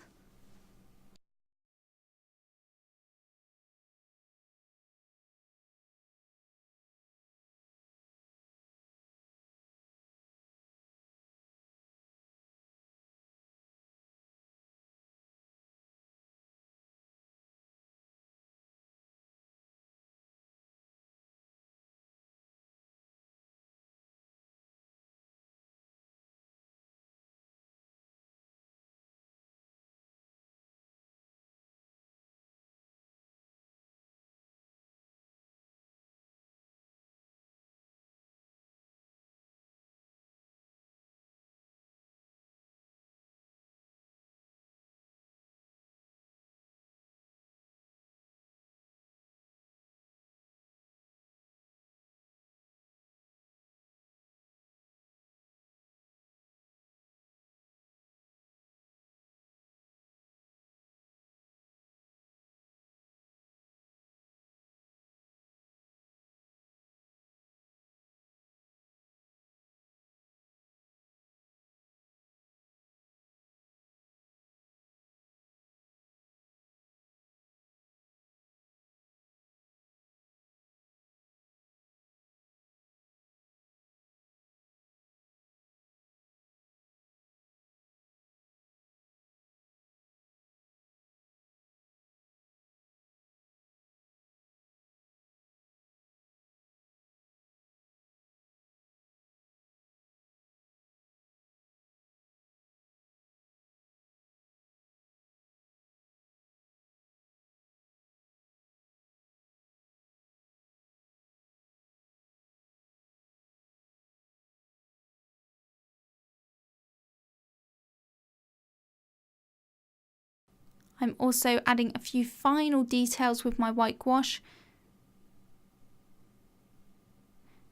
I'm also adding a few final details with my white gouache,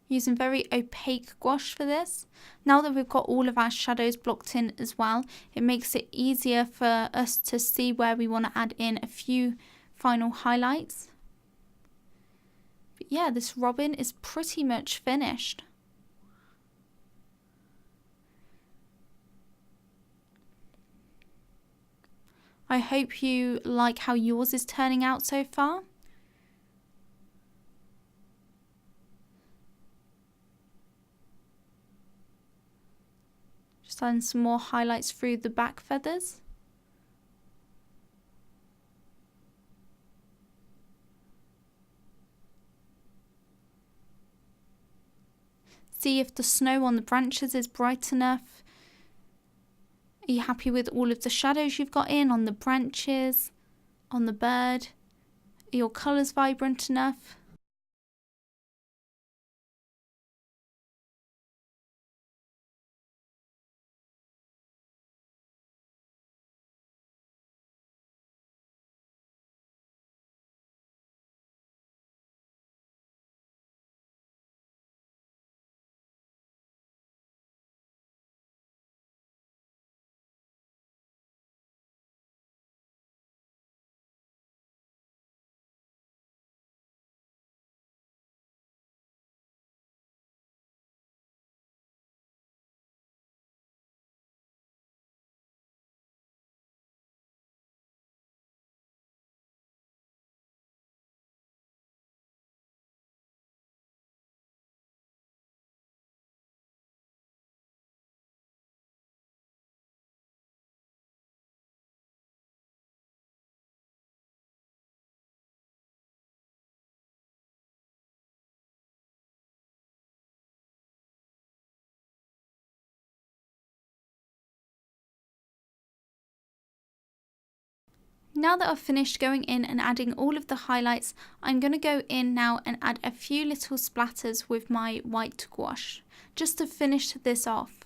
using very opaque gouache for this. Now that we've got all of our shadows blocked in as well, it makes it easier for us to see where we want to add in a few final highlights. But yeah, this robin is pretty much finished. I hope you like how yours is turning out so far. Just adding some more highlights through the back feathers. See if the snow on the branches is bright enough. Are you happy with all of the shadows you've got in on the branches, on the bird? Are your colours vibrant enough? Now that I've finished going in and adding all of the highlights, I'm going to go in now and add a few little splatters with my white gouache, just to finish this off.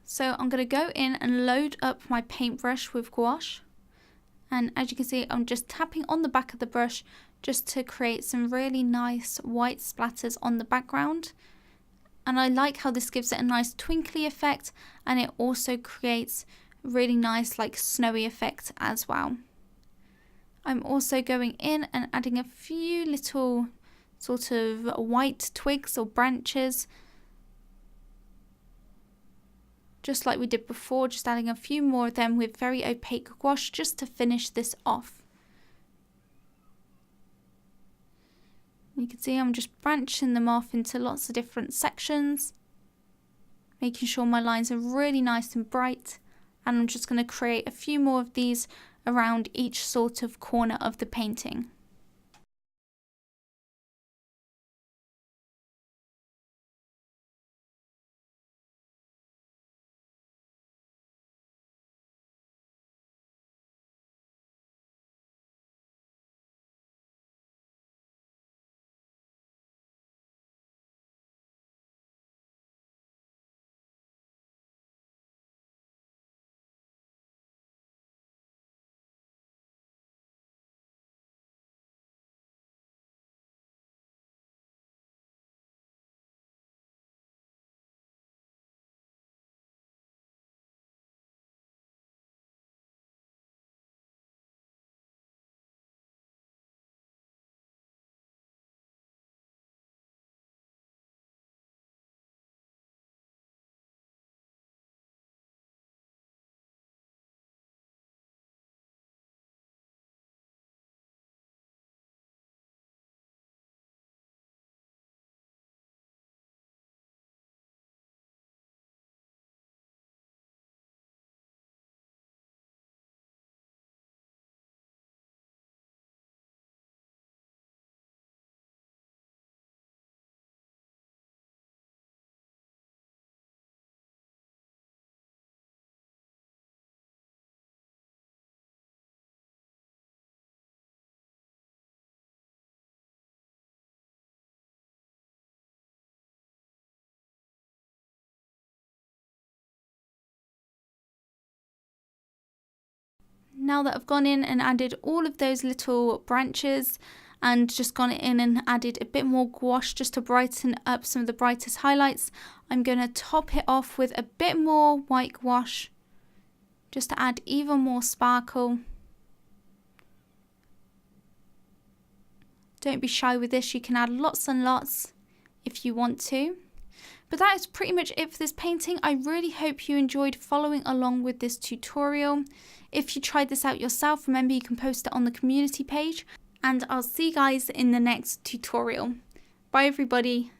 So I'm going to go in and load up my paintbrush with gouache. And as you can see, I'm just tapping on the back of the brush just to create some really nice white splatters on the background. And I like how this gives it a nice twinkly effect, and it also creates really nice like snowy effect as well. I'm also going in and adding a few little sort of white twigs or branches, just like we did before, just adding a few more of them with very opaque gouache just to finish this off. You can see I'm just branching them off into lots of different sections, making sure my lines are really nice and bright. And I'm just going to create a few more of these around each sort of corner of the painting. Now that I've gone in and added all of those little branches and just gone in and added a bit more gouache just to brighten up some of the brightest highlights, I'm going to top it off with a bit more white gouache just to add even more sparkle. Don't be shy with this, you can add lots and lots if you want to. But that is pretty much it for this painting. I really hope you enjoyed following along with this tutorial. If you tried this out yourself, remember you can post it on the community page. And I'll see you guys in the next tutorial. Bye everybody.